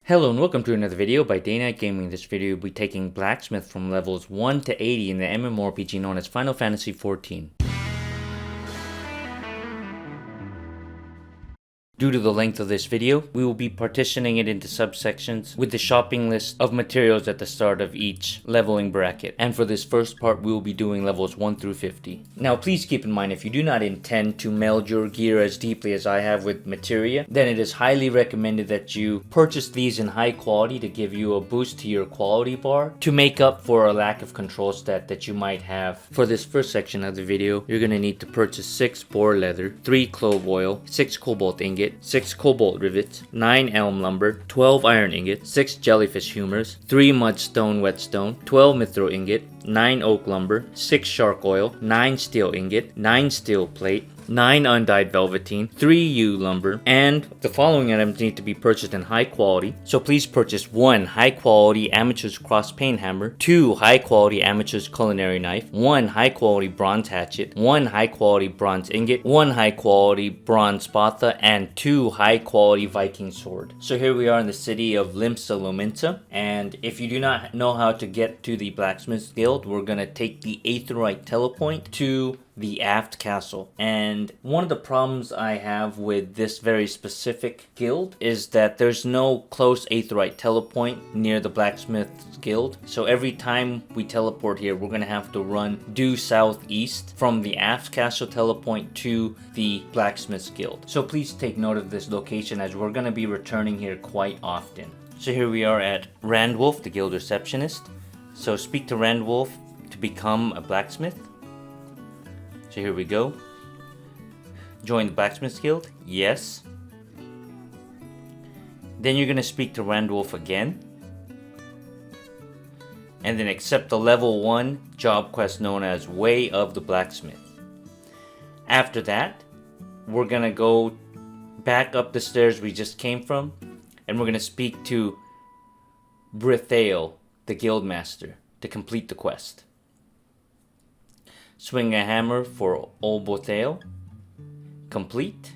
Hello and welcome to another video by Day Night Gaming. In this video we'll be taking Blacksmith from levels 1 to 80 in the MMORPG known as Final Fantasy XIV. Due to the length of this video, we will be partitioning it into subsections with the shopping list of materials at the start of each leveling bracket. And for this first part, we will be doing levels 1 through 50. Now please keep in mind, if you do not intend to meld your gear as deeply as I have with materia, then it is highly recommended that you purchase these in high quality to give you a boost to your quality bar to make up for a lack of control stat that you might have. For this first section of the video, you're going to need to purchase 6 boar leather, 3 clove oil, 6 cobalt ingot, 6 cobalt rivets, 9 elm lumber, 12 iron ingots, 6 jellyfish humors, 3 mudstone whetstone, 12 mithril ingot, 9 oak lumber, 6 shark oil, 9 steel ingot, 9 steel plate, 9 undyed velveteen, 3 yew lumber, and the following items need to be purchased in high quality. So please purchase 1 high quality amateur's cross pane hammer, 2 high quality amateur's culinary knife, 1 high quality bronze hatchet, 1 high quality bronze ingot, 1 high quality bronze spatha, and 2 high quality Viking sword. So here we are in the city of Limsa, and if you do not know how to get to the Blacksmith Guild, we're gonna take the Aetheryte telepoint to the Aft Castle. And one of the problems I have with this very specific guild is that there's no close Aetheryte telepoint near the Blacksmith Guild. So every time we teleport here, we're gonna have to run due southeast from the Aft Castle telepoint to the Blacksmith Guild. So please take note of this location as we're gonna be returning here quite often. So here we are at Randwolf, the guild receptionist. So speak to Randwolf to become a blacksmith. So here we go. Join the Blacksmith Guild. Yes. Then you're going to speak to Randwolf again. And then accept the level 1 job quest known as Way of the Blacksmith. After that, we're going to go back up the stairs we just came from. And we're going to speak to Brithael, the Guildmaster, to complete the quest. Swing a hammer for Olbothale. Complete.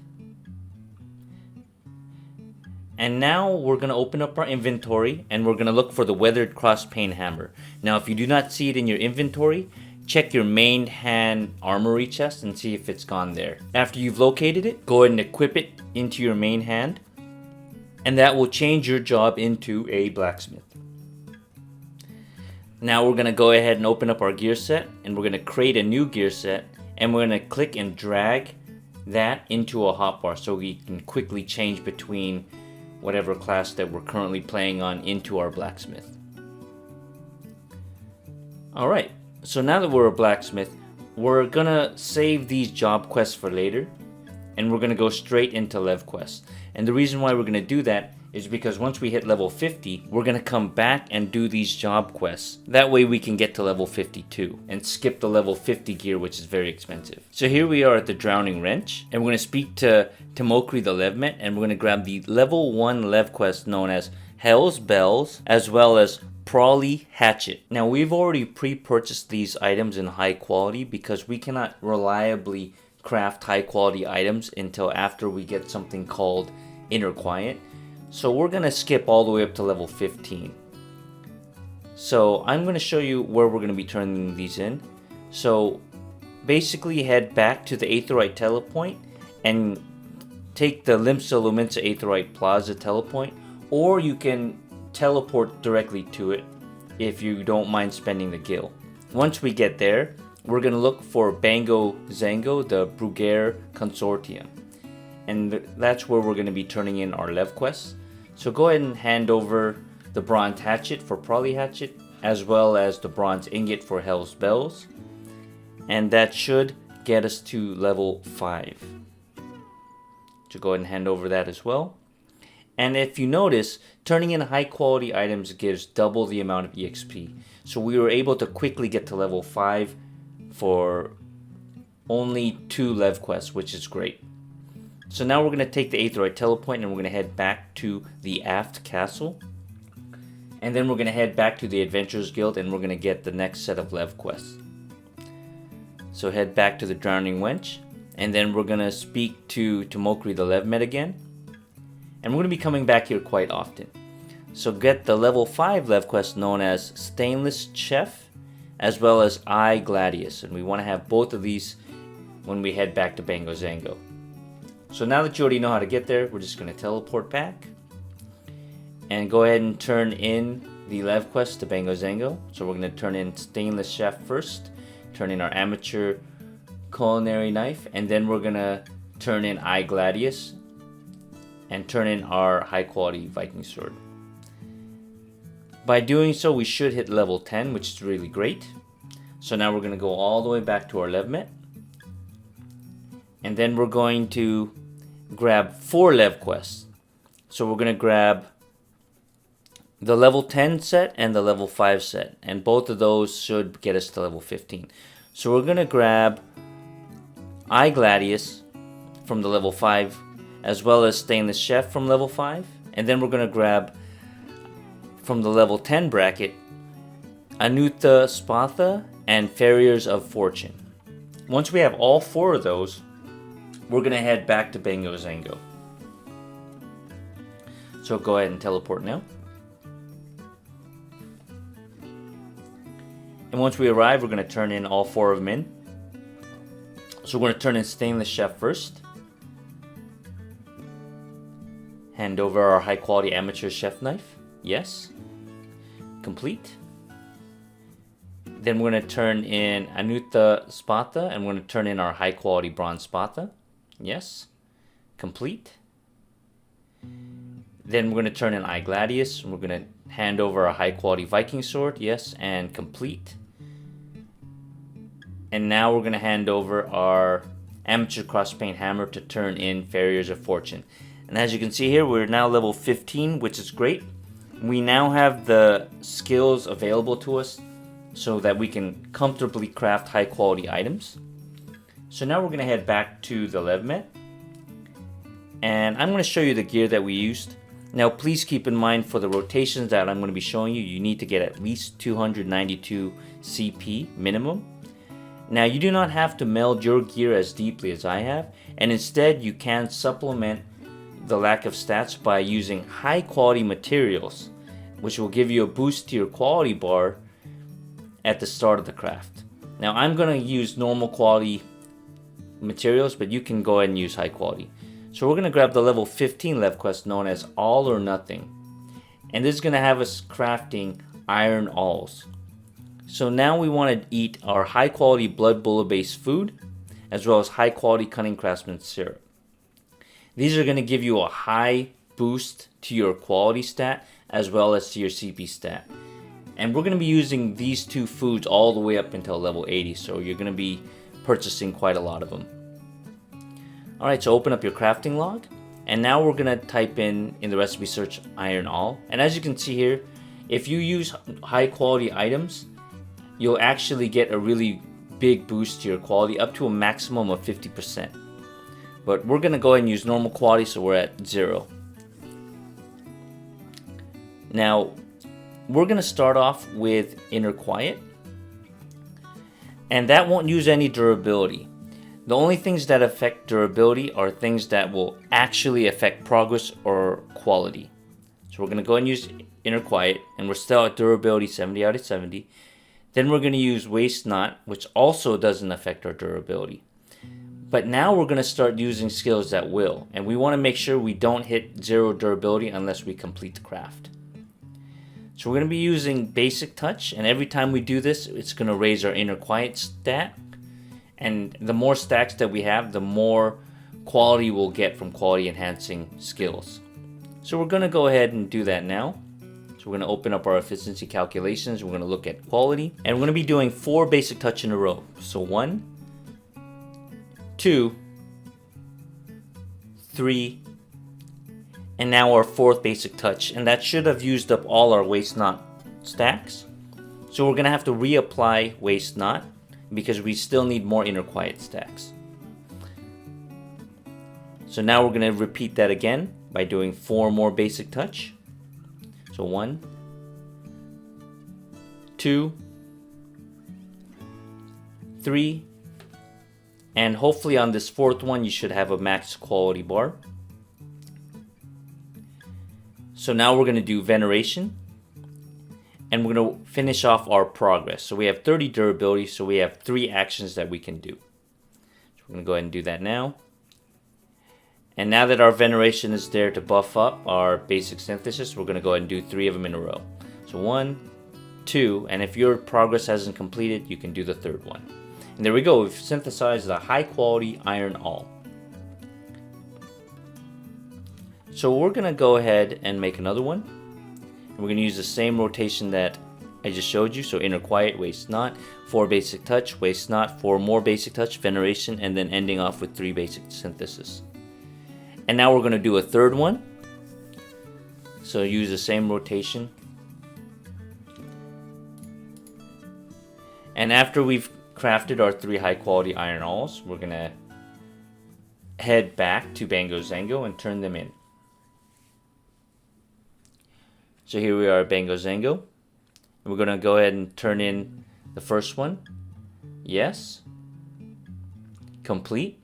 And now we're going to open up our inventory and we're going to look for the weathered cross pane hammer. Now if you do not see it in your inventory, check your main hand armory chest and see if it's gone there. After you've located it, go ahead and equip it into your main hand. And that will change your job into a blacksmith. Now we're going to go ahead and open up our gear set and we're going to create a new gear set and we're going to click and drag that into a hotbar so we can quickly change between whatever class that we're currently playing on into our blacksmith. Alright, so now that we're a blacksmith, we're going to save these job quests for later and we're going to go straight into Lev quests. And the reason why we're going to do that is because once we hit level 50, we're going to come back and do these job quests. That way we can get to level 52 and skip the level 50 gear, which is very expensive. So here we are at the Drowning Wrench, and we're going to speak to Timokri the Levmet, and we're going to grab the level 1 Lev quest known as Hell's Bells, as well as Prawley Hatchet. Now we've already pre-purchased these items in high quality because we cannot reliably craft high quality items until after we get something called Inner Quiet. So we're going to skip all the way up to level 15. So I'm going to show you where we're going to be turning these in. So basically head back to the Aetheryte telepoint and take the Limsa Aetheryte Plaza telepoint, or you can teleport directly to it if you don't mind spending the gil. Once we get there, we're going to look for Bango Zango, the Brugere Consortium. And that's where we're going to be turning in our Lev quests. So go ahead and hand over the bronze hatchet for Prawley Hatchet, as well as the bronze ingot for Hell's Bells. And that should get us to level 5. So go ahead and hand over that as well. And if you notice, turning in high quality items gives double the amount of EXP. So we were able to quickly get to level 5 for only 2 Lev quests, which is great. So now we're going to take the Aetheryte telepoint and we're going to head back to the Aft Castle. And then we're going to head back to the Adventurers Guild and we're going to get the next set of Lev quests. So head back to the Drowning Wench. And then we're going to speak to Timokri the Levmet again. And we're going to be coming back here quite often. So get the level 5 Lev quest known as Stainless Chef, as well as I Gladius, and we want to have both of these when we head back to Bango Zango. So now that you already know how to get there, we're just going to teleport back and go ahead and turn in the Lev quest to Bango Zango. So we're going to turn in Stainless Chef first, turn in our Amateur Culinary Knife, and then we're going to turn in I Gladius and turn in our high quality Viking sword. By doing so, we should hit level 10, which is really great. So now we're going to go all the way back to our Levmet. And then we're going to grab 4 Lev quests. So we're going to grab the level 10 set and the level 5 set. And both of those should get us to level 15. So we're going to grab I Gladius from the level 5, as well as Stainless Chef from level 5. And then we're going to grab from the level 10 bracket Anutha Spatha and Farriers of Fortune. Once we have all 4 of those, we're going to head back to Bango Zango. So go ahead and teleport now. And once we arrive, we're going to turn in all 4 of them in. So we're going to turn in Stainless Chef first. Hand over our high quality Amateur Chef Knife. Yes. Complete. Then we're going to turn in Anutha Spatha, and we're going to turn in our high quality Bronze Spatha. Yes. Complete. Then we're going to turn in I Gladius, and we're going to hand over our high quality Viking sword. Yes, and complete. And now we're going to hand over our Amateur Crosspaint Hammer to turn in Farriers of Fortune. And as you can see here, we're now level 15, which is great. We now have the skills available to us so that we can comfortably craft high quality items. So now we're going to head back to the Levmet, and I'm going to show you the gear that we used. Now please keep in mind, for the rotations that I'm going to be showing you, you need to get at least 292 CP minimum. Now you do not have to meld your gear as deeply as I have, and instead you can supplement the lack of stats by using high quality materials, which will give you a boost to your quality bar at the start of the craft. Now I'm going to use normal quality materials, but you can go ahead and use high quality. So we're going to grab the level 15 Lev quest known as All or Nothing, and this is going to have us crafting iron alls. So now we want to eat our high quality Blood Bullet based food, as well as high quality Cunning Craftsman syrup. These are going to give you a high boost to your quality stat as well as to your CP stat. And we're going to be using these 2 foods all the way up until level 80, so you're going to be purchasing quite a lot of them. Alright, so open up your crafting log, and now we're going to type in the recipe search iron all. And as you can see here, if you use high quality items, you'll actually get a really big boost to your quality, up to a maximum of 50%. But we're going to go ahead and use normal quality, so we're at 0. Now, we're going to start off with Inner Quiet, and that won't use any durability. The only things that affect durability are things that will actually affect progress or quality. So we're going to go ahead and use Inner Quiet, and we're still at durability 70 out of 70. Then we're going to use Waste Not, which also doesn't affect our durability. But now we're going to start using skills that will, and we want to make sure we don't hit 0 durability unless we complete the craft. So we're going to be using Basic Touch, and every time we do this, it's going to raise our Inner Quiet stat. And the more stacks that we have, the more quality we'll get from quality enhancing skills. So we're going to go ahead and do that now. So we're going to open up our efficiency calculations. We're going to look at quality, and we're going to be doing 4 Basic Touch in a row. So 1, 2, 3, and now our 4th Basic Touch, and that should have used up all our Waste Not stacks. So we're going to have to reapply Waste Not, because we still need more Inner Quiet stacks. So now we're going to repeat that again by doing 4 more Basic Touch. So 1, 2, 3, and hopefully on this 4th one you should have a max quality bar. So now we're going to do veneration, and we're going to finish off our progress. So we have 30 durability, so we have 3 actions that we can do. So we're going to go ahead and do that now. And now that our veneration is there to buff up our basic synthesis, we're going to go ahead and do 3 of them in a row. So 1, 2, and if your progress hasn't completed, you can do the 3rd one. And there we go, we've synthesized the high quality iron all. So we're going to go ahead and make another one. And we're going to use the same rotation that I just showed you. So inner quiet, waste not, 4 basic touch, waste not, 4 more basic touch, veneration, and then ending off with 3 basic synthesis. And now we're going to do a 3rd one. So use the same rotation. And after we've crafted our 3 high quality iron alls, we're going to head back to Bango Zango and turn them in. So here we are at Bango Zango. We're going to go ahead and turn in the first one. Yes. Complete.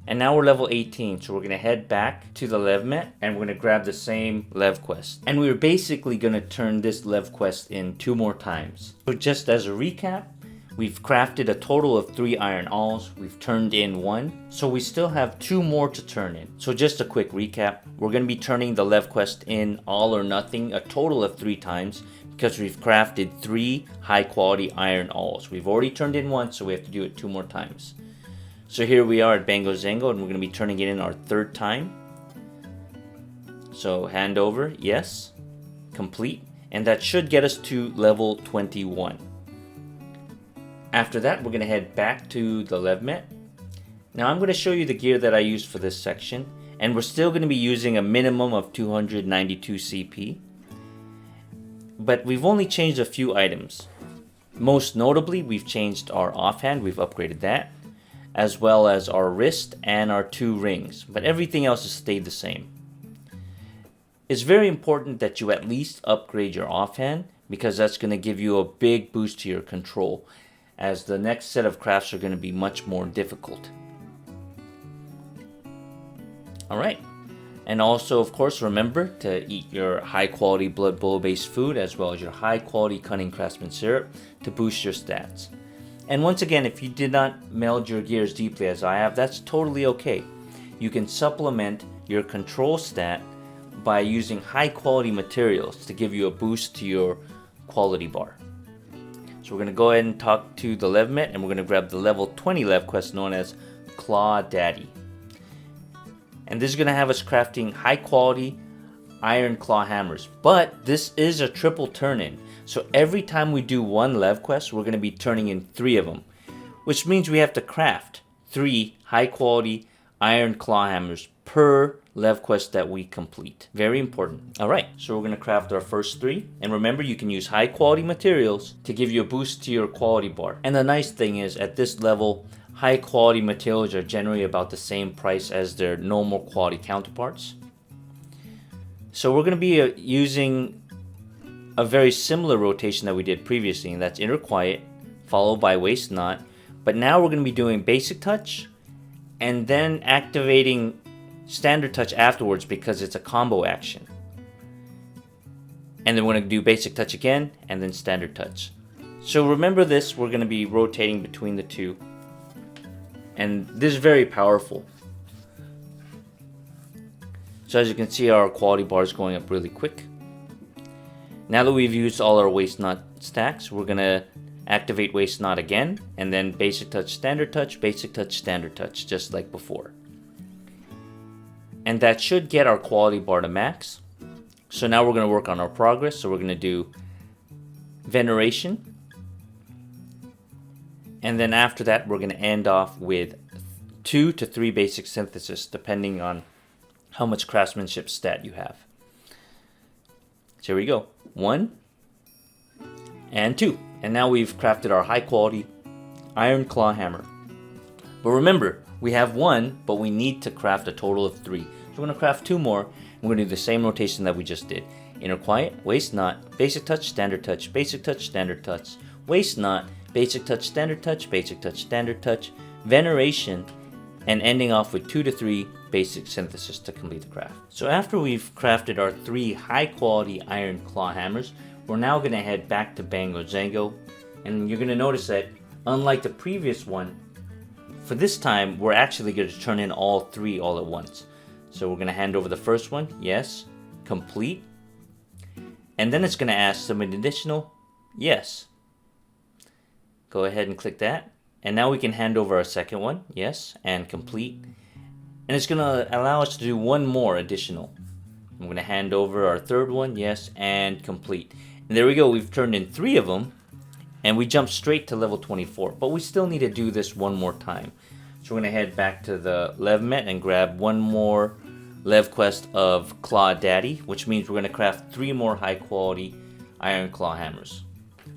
And now we're level 18, so we're going to head back to the Lev Met, and we're going to grab the same Lev quest. And we're basically going to turn this Lev quest in 2 more times. So just as a recap, we've crafted a total of 3 iron alls, we've turned in 1, so we still have 2 more to turn in. So just a quick recap, we're going to be turning the Lev quest in all or nothing a total of 3 times, because we've crafted 3 high quality iron alls. We've already turned in 1, so we have to do it 2 more times. So here we are at Bango Zango, and we're going to be turning it in our 3rd time. So hand over, yes, complete, and that should get us to level 21. After that, we're going to head back to the Lev Met. Now I'm going to show you the gear that I used for this section, and we're still going to be using a minimum of 292 CP. But we've only changed a few items. Most notably, we've changed our offhand, we've upgraded that, as well as our wrist and our 2 rings, but everything else has stayed the same. It's very important that you at least upgrade your offhand, because that's going to give you a big boost to your control, as the next set of crafts are going to be much more difficult. Alright, and also of course remember to eat your high quality Blood Bowl based food, as well as your high quality Cunning Craftsman syrup to boost your stats. And once again, if you did not meld your gears deeply as I have, that's totally okay. You can supplement your control stat by using high quality materials to give you a boost to your quality bar. So we're going to go ahead and talk to the Lev Met, and we're going to grab the level 20 Lev quest known as Claw Daddy. And this is going to have us crafting high quality iron claw hammers. But this is a triple turn in. So every time we do 1 Lev quest, we're going to be turning in 3 of them, which means we have to craft 3 high quality iron claw hammers per Lev quest that we complete. Very important. Alright, so we're going to craft our first 3, and remember you can use high quality materials to give you a boost to your quality bar. And the nice thing is, at this level, high quality materials are generally about the same price as their normal quality counterparts. So we're going to be using a very similar rotation that we did previously, and that's inner quiet followed by waste not, but now we're going to be doing basic touch and then activating standard touch afterwards, because it's a combo action. And then we're going to do basic touch again and then standard touch. So remember this, we're going to be rotating between the 2, and this is very powerful. So as you can see, our quality bar is going up really quick. Now that we've used all our waste not stacks, we're going to activate waste not again, and then basic touch, standard touch, basic touch, standard touch, just like before. And that should get our quality bar to max. So now we're going to work on our progress. So we're going to do veneration, and then after that we're going to end off with 2 to 3 basic synthesis, depending on how much craftsmanship stat you have. So here we go. 1 and 2. And now we've crafted our high quality iron claw hammer. But remember, we have 1, but we need to craft a total of 3. So we're going to craft 2 more, and we're going to do the same rotation that we just did. Inner quiet, waste not, basic touch, standard touch, basic touch, standard touch, waste not, basic touch, standard touch, basic touch, standard touch, veneration, and ending off with 2 to 3 basic synthesis to complete the craft. So after we've crafted our 3 high quality iron claw hammers, we're now going to head back to Bango Zango, and you're going to notice that unlike the previous one, for this time we're actually going to turn in all 3 all at once. So we're going to hand over the first one, yes, complete, and then it's going to ask some additional, yes. Go ahead and click that. And now we can hand over our second one, yes, and complete. And it's going to allow us to do one more additional. I'm going to hand over our third one, yes, and complete. And there we go, we've turned in 3 of them, and we jump straight to level 24. But we still need to do this one more time. So we're going to head back to the Levmet and grab one more Lev quest of Claw Daddy, which means we're going to craft 3 more high quality iron claw hammers.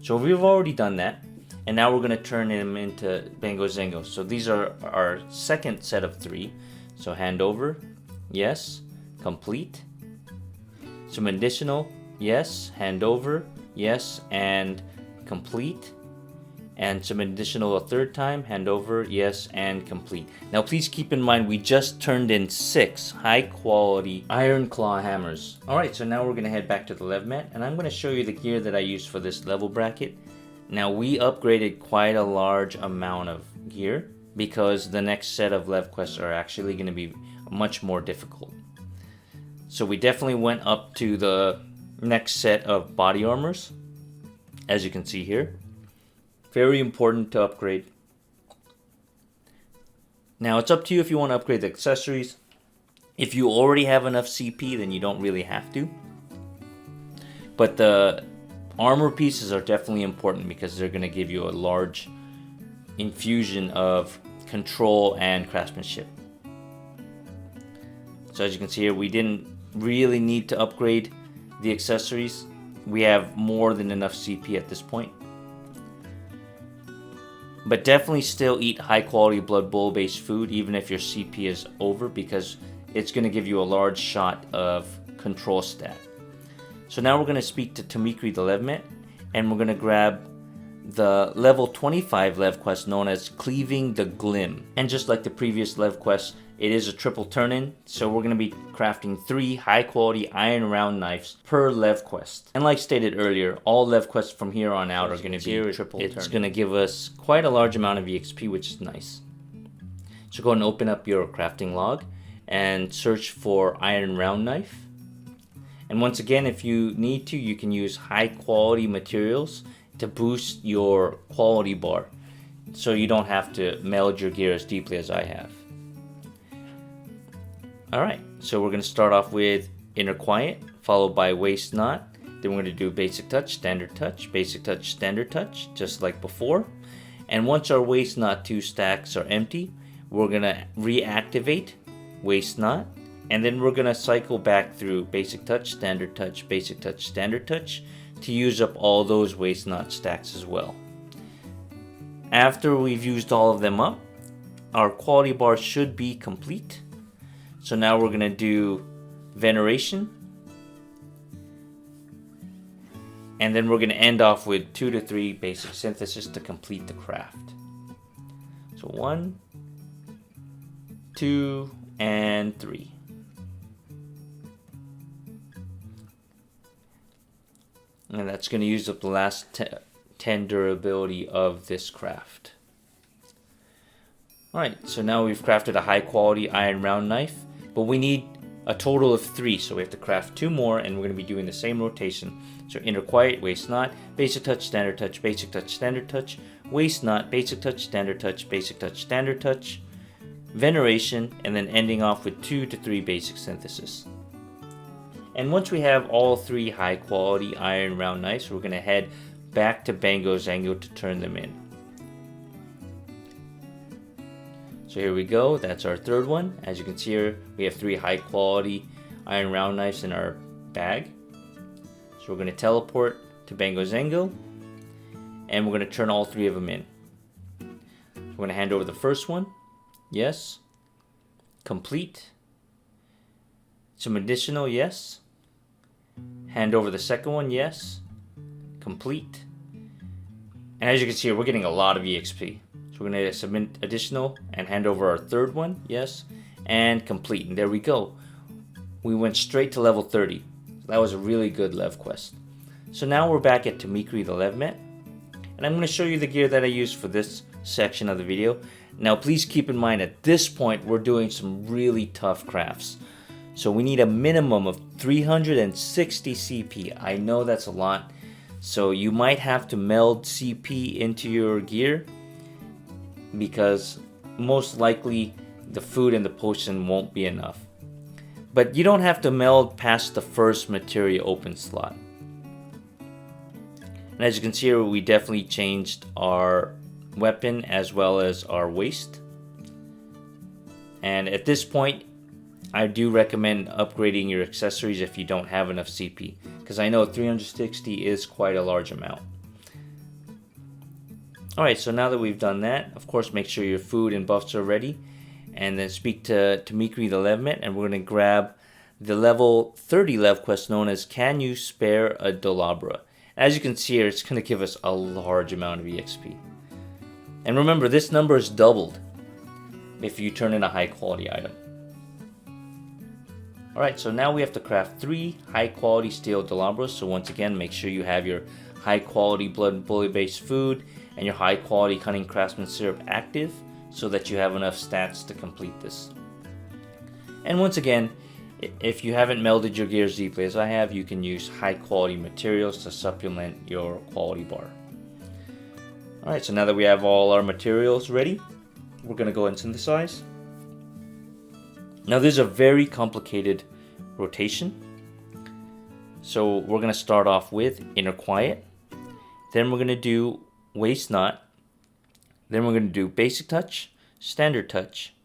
So we've already done that. And now we're going to turn them into Bango Zango. So these are our second set of 3. So hand over, yes, complete. Some additional, yes, hand over, yes, and complete. And some additional a third time, hand over, yes, and complete. Now please keep in mind we just turned in 6 high quality iron claw hammers. Alright, so now we're going to head back to the Levmet, and I'm going to show you the gear that I used for this level bracket. Now we upgraded quite a large amount of gear because the next set of Lev quests are actually going to be much more difficult. So we definitely went up to the next set of body armors, as you can see here. Very important to upgrade. Now it's up to you if you want to upgrade the accessories. If you already have enough CP, then you don't really have to. But the armor pieces are definitely important because they're going to give you a large infusion of control and craftsmanship. So as you can see here, we didn't really need to upgrade the accessories. We have more than enough CP at this point. But definitely still eat high quality Blood Bowl based food even if your CP is over, because it's going to give you a large shot of control stat. So now we're going to speak to Tamikri the Levmet, and we're going to grab the level 25 Lev quest known as Cleaving the Glim. And just like the previous Lev quest, it is a triple turn-in, so we're going to be crafting 3 high quality iron round knives per Lev quest. And like stated earlier, all Lev quests from here on out are going to be triple turn-in. It's going to give us quite a large amount of EXP, which is nice. So go and open up your crafting log and search for iron round knife. And once again, if you need to, you can use high quality materials to boost your quality bar, so you don't have to meld your gear as deeply as I have. Alright, so we're going to start off with Inner Quiet, followed by Waste Not. Then we're going to do Basic Touch, Standard Touch, Basic Touch, Standard Touch, just like before. And once our Waste Not 2 stacks are empty, we're going to reactivate Waste Not. And then we're going to cycle back through Basic Touch, Standard Touch, Basic Touch, Standard Touch to use up all those Waste Not stacks as well. After we've used all of them up, our quality bar should be complete. So now we're going to do Veneration. And then we're going to end off with 2 to 3 Basic Synthesis to complete the craft. So 1, 2, and 3. And that's going to use up the last 10 durability of this craft. Alright, so now we've crafted a high quality iron round knife, but we need a total of 3, so we have to craft 2 more, and we're going to be doing the same rotation. So Inner Quiet, Waste Not, Basic Touch, Standard Touch, Basic Touch, Standard Touch, Waste Not, Basic Touch, Standard Touch, Basic Touch, Standard Touch, Veneration, and then ending off with 2 to 3 Basic Synthesis. And once we have all 3 high quality iron round knives, we're going to head back to Bango Zango to turn them in. So here we go, that's our third one. As you can see here, we have 3 high quality iron round knives in our bag. So we're going to teleport to Bango Zango, and we're going to turn all 3 of them in. So we're going to hand over the first one, yes, complete, some additional, yes, hand over the second one, yes, complete. And as you can see here, we're getting a lot of EXP. So we're going to submit additional and hand over our third one. Yes. And complete. And there we go. We went straight to level 30. That was a really good Lev quest. So now we're back at Tradecraft the Levmet. And I'm going to show you the gear that I used for this section of the video. Now please keep in mind at this point we're doing some really tough crafts. So we need a minimum of 360 CP. I know that's a lot. So you might have to meld CP into your gear, because most likely the food and the potion won't be enough. But you don't have to meld past the first materia open slot. And as you can see here, we definitely changed our weapon as well as our waist. And at this point, I do recommend upgrading your accessories if you don't have enough CP, because I know 360 is quite a large amount. Alright, so now that we've done that, of course make sure your food and buffs are ready. And then speak to Tradecraft the Levmet, and we're going to grab the level 30 Lev quest known as Can You Spare a Dolabra? As you can see here, it's going to give us a large amount of EXP. And remember, this number is doubled if you turn in a high quality item. Alright, so now we have to craft 3 high quality steel Dolabras. So once again, make sure you have your high quality blood and bully based food and your high quality cunning craftsman syrup active, so that you have enough stats to complete this. And once again, if you haven't melded your gears deeply as I have, you can use high quality materials to supplement your quality bar. Alright, so now that we have all our materials ready, we're going to go and synthesize. Now this is a very complicated rotation. So we're going to start off with Inner Quiet. Then we're going to do Waste Not. Then we're going to do Basic Touch, Standard Touch,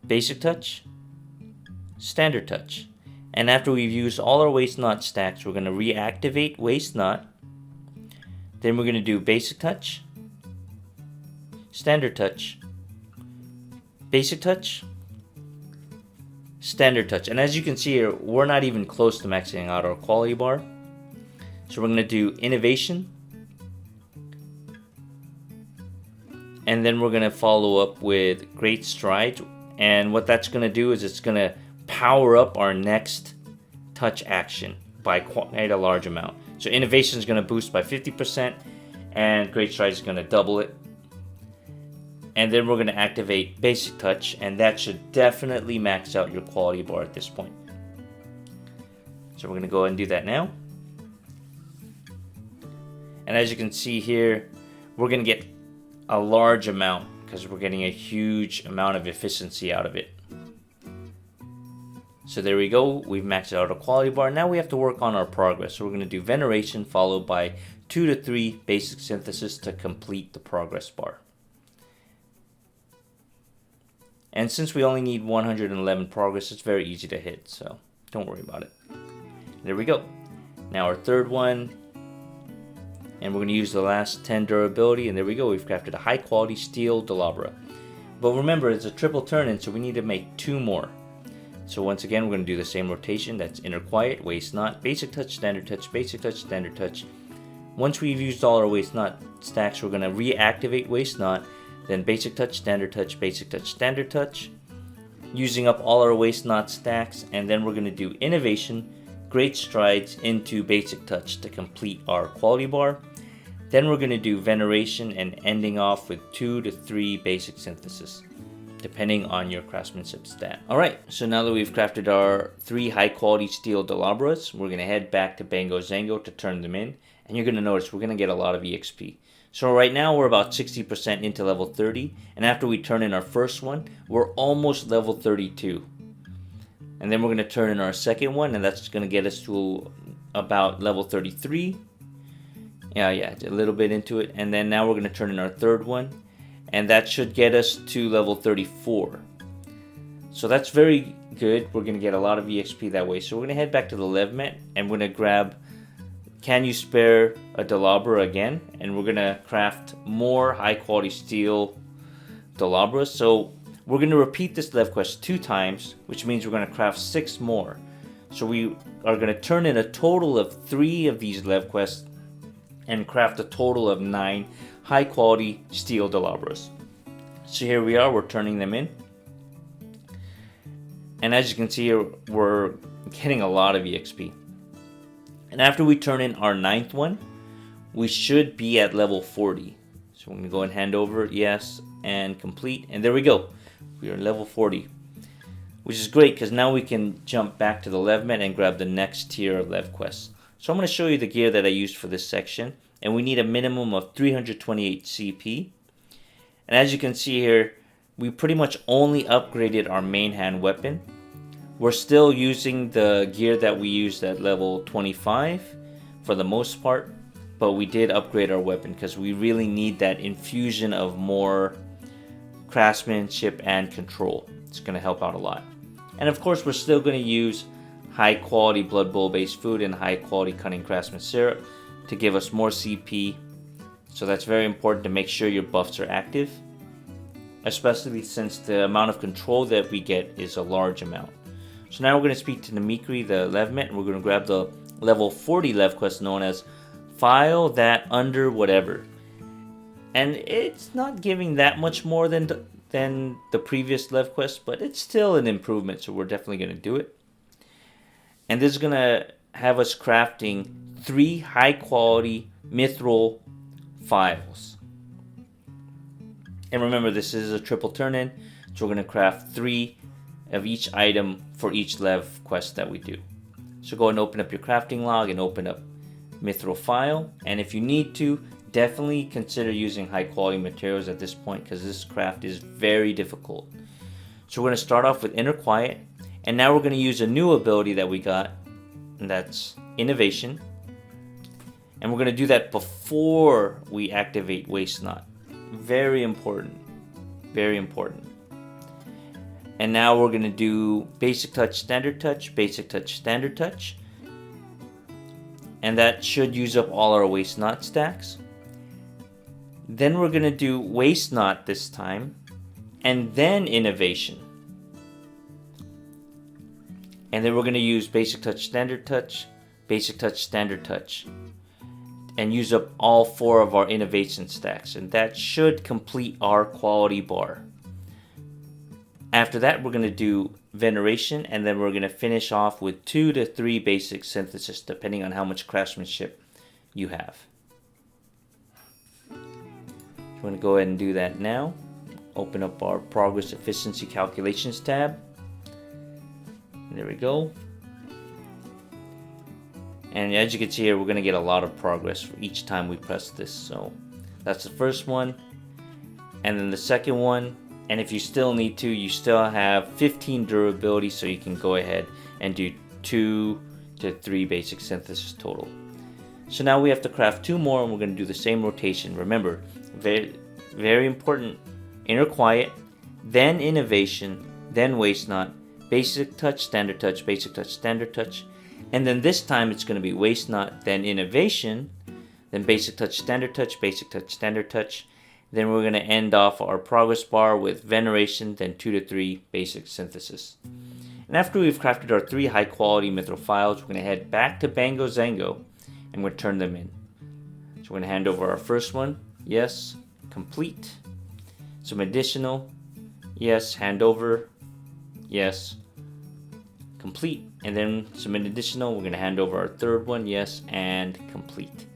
Basic Touch, Standard Touch. And after we've used all our Waste Not stacks, we're going to reactivate Waste Not. Then we're going to do Basic Touch, Standard Touch, Basic Touch, Standard Touch. And as you can see here, we're not even close to maxing out our quality bar. So we're going to do Innovation. And then we're going to follow up with Great Strides. And what that's going to do is it's going to power up our next touch action by quite a large amount. So Innovation is going to boost by 50%, and Great Strides is going to double it. And then we're going to activate Basic Touch, and that should definitely max out your quality bar at this point. So we're going to go ahead and do that now. And as you can see here, we're going to get a large amount because we're getting a huge amount of efficiency out of it. So there we go, we've maxed out our quality bar. Now we have to work on our progress. So we're going to do Veneration followed by 2 to 3 basic synthesis to complete the progress bar. And since we only need 111 progress, it's very easy to hit, so don't worry about it. There we go. Now our third one, and we're going to use the last 10 durability, and there we go, we've crafted a high quality steel Dolabra. But remember, it's a triple turn-in, so we need to make 2 more. So once again, we're going to do the same rotation. That's Inner Quiet, Waste Not, Basic Touch, Standard Touch, Basic Touch, Standard Touch. Once we've used all our Waste Not stacks, we're going to reactivate Waste Not, then Basic Touch, Standard Touch, Basic Touch, Standard Touch, using up all our Waste Not stacks, and then we're going to do Innovation, Great Strides into Basic Touch to complete our quality bar. Then we're going to do Veneration and ending off with 2 to 3 basic synthesis, depending on your craftsmanship stat. Alright, so now that we've crafted our 3 high quality steel Dolabras, we're going to head back to Bango Zango to turn them in, and you're going to notice we're going to get a lot of EXP. So right now we're about 60% into level 30, and after we turn in our first one, we're almost level 32. And then we're going to turn in our second one, and that's going to get us to about level 33. Yeah, a little bit into it. And then now we're going to turn in our third one, and that should get us to level 34. So that's very good. We're going to get a lot of EXP that way. So we're going to head back to the Levmet, and we're going to grab Can You Spare a Dolabra again, and we're going to craft more high quality steel Dolabras. So we're going to repeat this Lev quest 2 times, which means we're going to craft 6 more. So we are going to turn in a total of 3 of these Lev quests and craft a total of 9 high quality steel Delabras. So here we are, we're turning them in. And as you can see here, we're getting a lot of EXP. And after we turn in our 9th one, we should be at level 40. So we're going to go and hand over, yes, and complete. And there we go. We are level 40. Which is great because now we can jump back to the Levement and grab the next tier of Lev quests. So I'm going to show you the gear that I used for this section. And we need a minimum of 328 CP. And as you can see here, we pretty much only upgraded our main hand weapon. We're still using the gear that we used at level 25 for the most part. But we did upgrade our weapon because we really need that infusion of more craftsmanship and control. It's going to help out a lot. And of course, we're still going to use high quality Blood Bowl based food and high quality Cunning Craftsman syrup to give us more CP. So that's very important to make sure your buffs are active, especially since the amount of control that we get is a large amount. So now we're going to speak to Namikri, the Levement, and we're going to grab the level 40 Lev quest known as File That Under Whatever. And it's not giving that much more than the previous Lev quest, but it's still an improvement, so we're definitely going to do it. And this is going to have us crafting 3 high quality mithril files. And remember, this is a triple turn in, so we're going to craft 3 of each item for each Lev quest that we do. So go and open up your crafting log and open up mithril file, and if you need to, definitely consider using high quality materials at this point because this craft is very difficult. So we're going to start off with Inner Quiet, and now we're going to use a new ability that we got, and that's Innovation. And we're going to do that before we activate Waste Not. Very important. Very important. And now we're going to do Basic Touch, Standard Touch, Basic Touch, Standard Touch. And that should use up all our Waste Not stacks. Then we're going to do Waste Not this time, and then Innovation. And then we're going to use Basic Touch, Standard Touch, Basic Touch, Standard Touch, and use up all 4 of our Innovation stacks. And that should complete our quality bar. After that, we're going to do Veneration, and then we're going to finish off with 2 to 3 basic synthesis, depending on how much craftsmanship you have. I'm going to go ahead and do that now. Open up our Progress Efficiency Calculations tab. And there we go. And as you can see here, we're going to get a lot of progress for each time we press this. So that's the first one. And then the second one. And if you still need to, you still have 15 durability, so you can go ahead and do 2 to 3 basic synthesis total. So now we have to craft 2 more, and we're going to do the same rotation. Remember, very, very important, Inner Quiet, then Innovation, then Waste Not, Basic Touch, Standard Touch, Basic Touch, Standard Touch. And then this time it's going to be Waste Not, then Innovation, then Basic Touch, Standard Touch, Basic Touch, Standard Touch. Then we're going to end off our progress bar with Veneration, then 2 to 3 basic synthesis. And after we've crafted our 3 high quality mithril files, we're going to head back to Bango Zango and we're going to turn them in. So we're going to hand over our first one, yes, complete. Some additional, yes, hand over, yes, complete. And then some additional, we're going to hand over our third one, yes, and complete.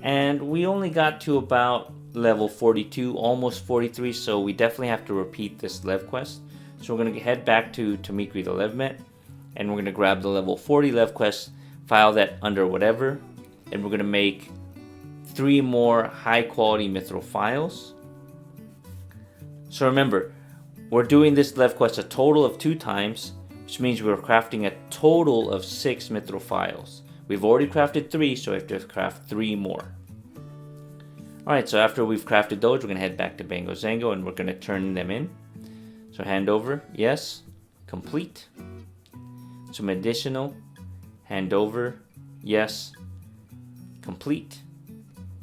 And we only got to about level 42, almost 43, so we definitely have to repeat this Lev quest. So we're going to head back to Tamikri the Levement, and we're going to grab the level 40 Lev quest, File That Under Whatever, and we're going to make 3 more high quality mithril files. So remember, we're doing this Lev quest a total of 2 times, which means we're crafting a total of 6 mithril files. We've already crafted 3, so we have to craft 3 more. Alright, so after we've crafted those, we're going to head back to Bango Zango and we're going to turn them in. So hand over, yes, complete. Some additional, hand over, yes, complete.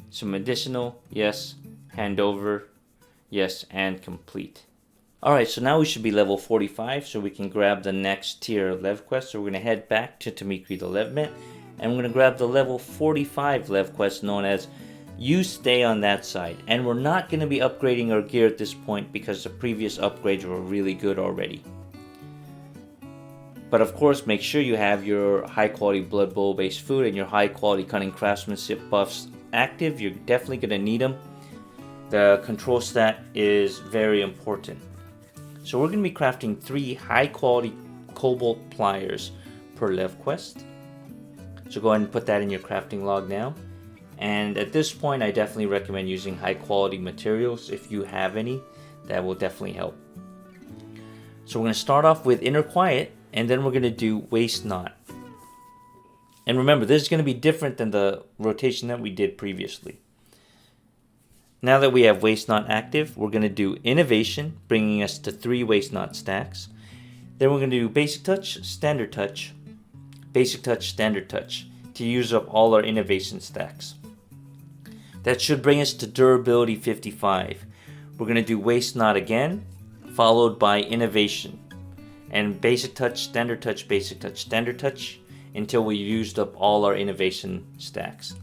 Some additional, yes, hand over, yes, and complete. Alright, so now we should be level 45, so we can grab the next tier of Lev quest. So we're going to head back to Tamikri the Levement, and we're going to grab the level 45 Lev quest known as You Stay on That Side. And we're not going to be upgrading our gear at this point because the previous upgrades were really good already. But of course, make sure you have your high quality Blood Bowl based food and your high quality cunning craftsmanship buffs active. You're definitely going to need them. The control stat is very important. So we're going to be crafting 3 high quality cobalt pliers per Lev quest. So go ahead and put that in your crafting log now. And at this point, I definitely recommend using high quality materials if you have any. That will definitely help. So we're going to start off with Inner Quiet, and then we're going to do Waste Not. And remember, this is going to be different than the rotation that we did previously. Now that we have Waste Not active, we're going to do Innovation, bringing us to 3 Waste Not stacks. Then we're going to do Basic Touch, Standard Touch, Basic Touch, Standard Touch to use up all our Innovation stacks. That should bring us to Durability 55. We're going to do Waste Not again, followed by Innovation. And Basic Touch, Standard Touch, Basic Touch, Standard Touch until we used up all our Innovation stacks.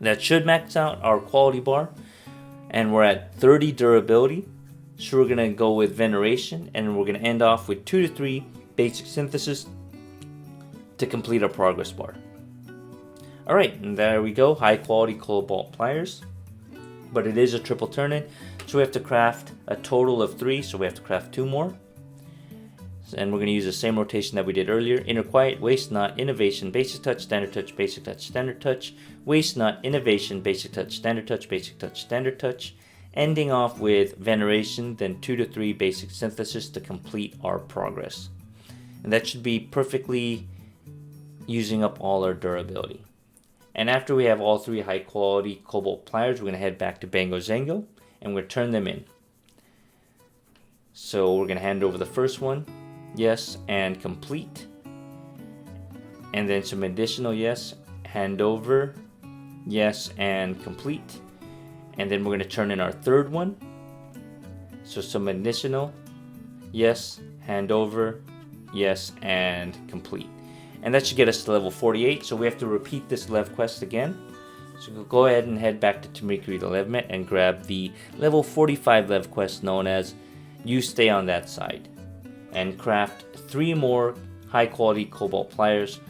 That should max out our quality bar, and we're at 30 durability. So we're going to go with Veneration, and we're going to end off with 2 to 3 basic synthesis to complete our progress bar. Alright, and there we go, high quality cobalt pliers. But it is a triple turn-in, so we have to craft a total of 3, so we have to craft 2 more. And we're going to use the same rotation that we did earlier. Inner Quiet, Waste Not, Innovation, Basic Touch, Standard Touch, Basic Touch, Standard Touch, Waste Not, Innovation, Basic Touch, Standard Touch, Basic Touch, Standard Touch, ending off with Veneration, then 2 to 3 Basic Synthesis to complete our progress. And that should be perfectly using up all our durability. And after we have all 3 high quality cobalt pliers, we're going to head back to Bango Zango and we're going to turn them in. So we're going to hand over the first one. Yes, and complete. And then some additional yes, hand over, yes, and complete. And then we're going to turn in our third one. So some additional, yes, hand over, yes, and complete. And that should get us to level 48. So we have to repeat this Lev quest again. So we'll go ahead and head back to Tamikri the Levmet and grab the level 45 Lev quest known as You Stay on That Side. And craft 3 more high quality cobalt pliers.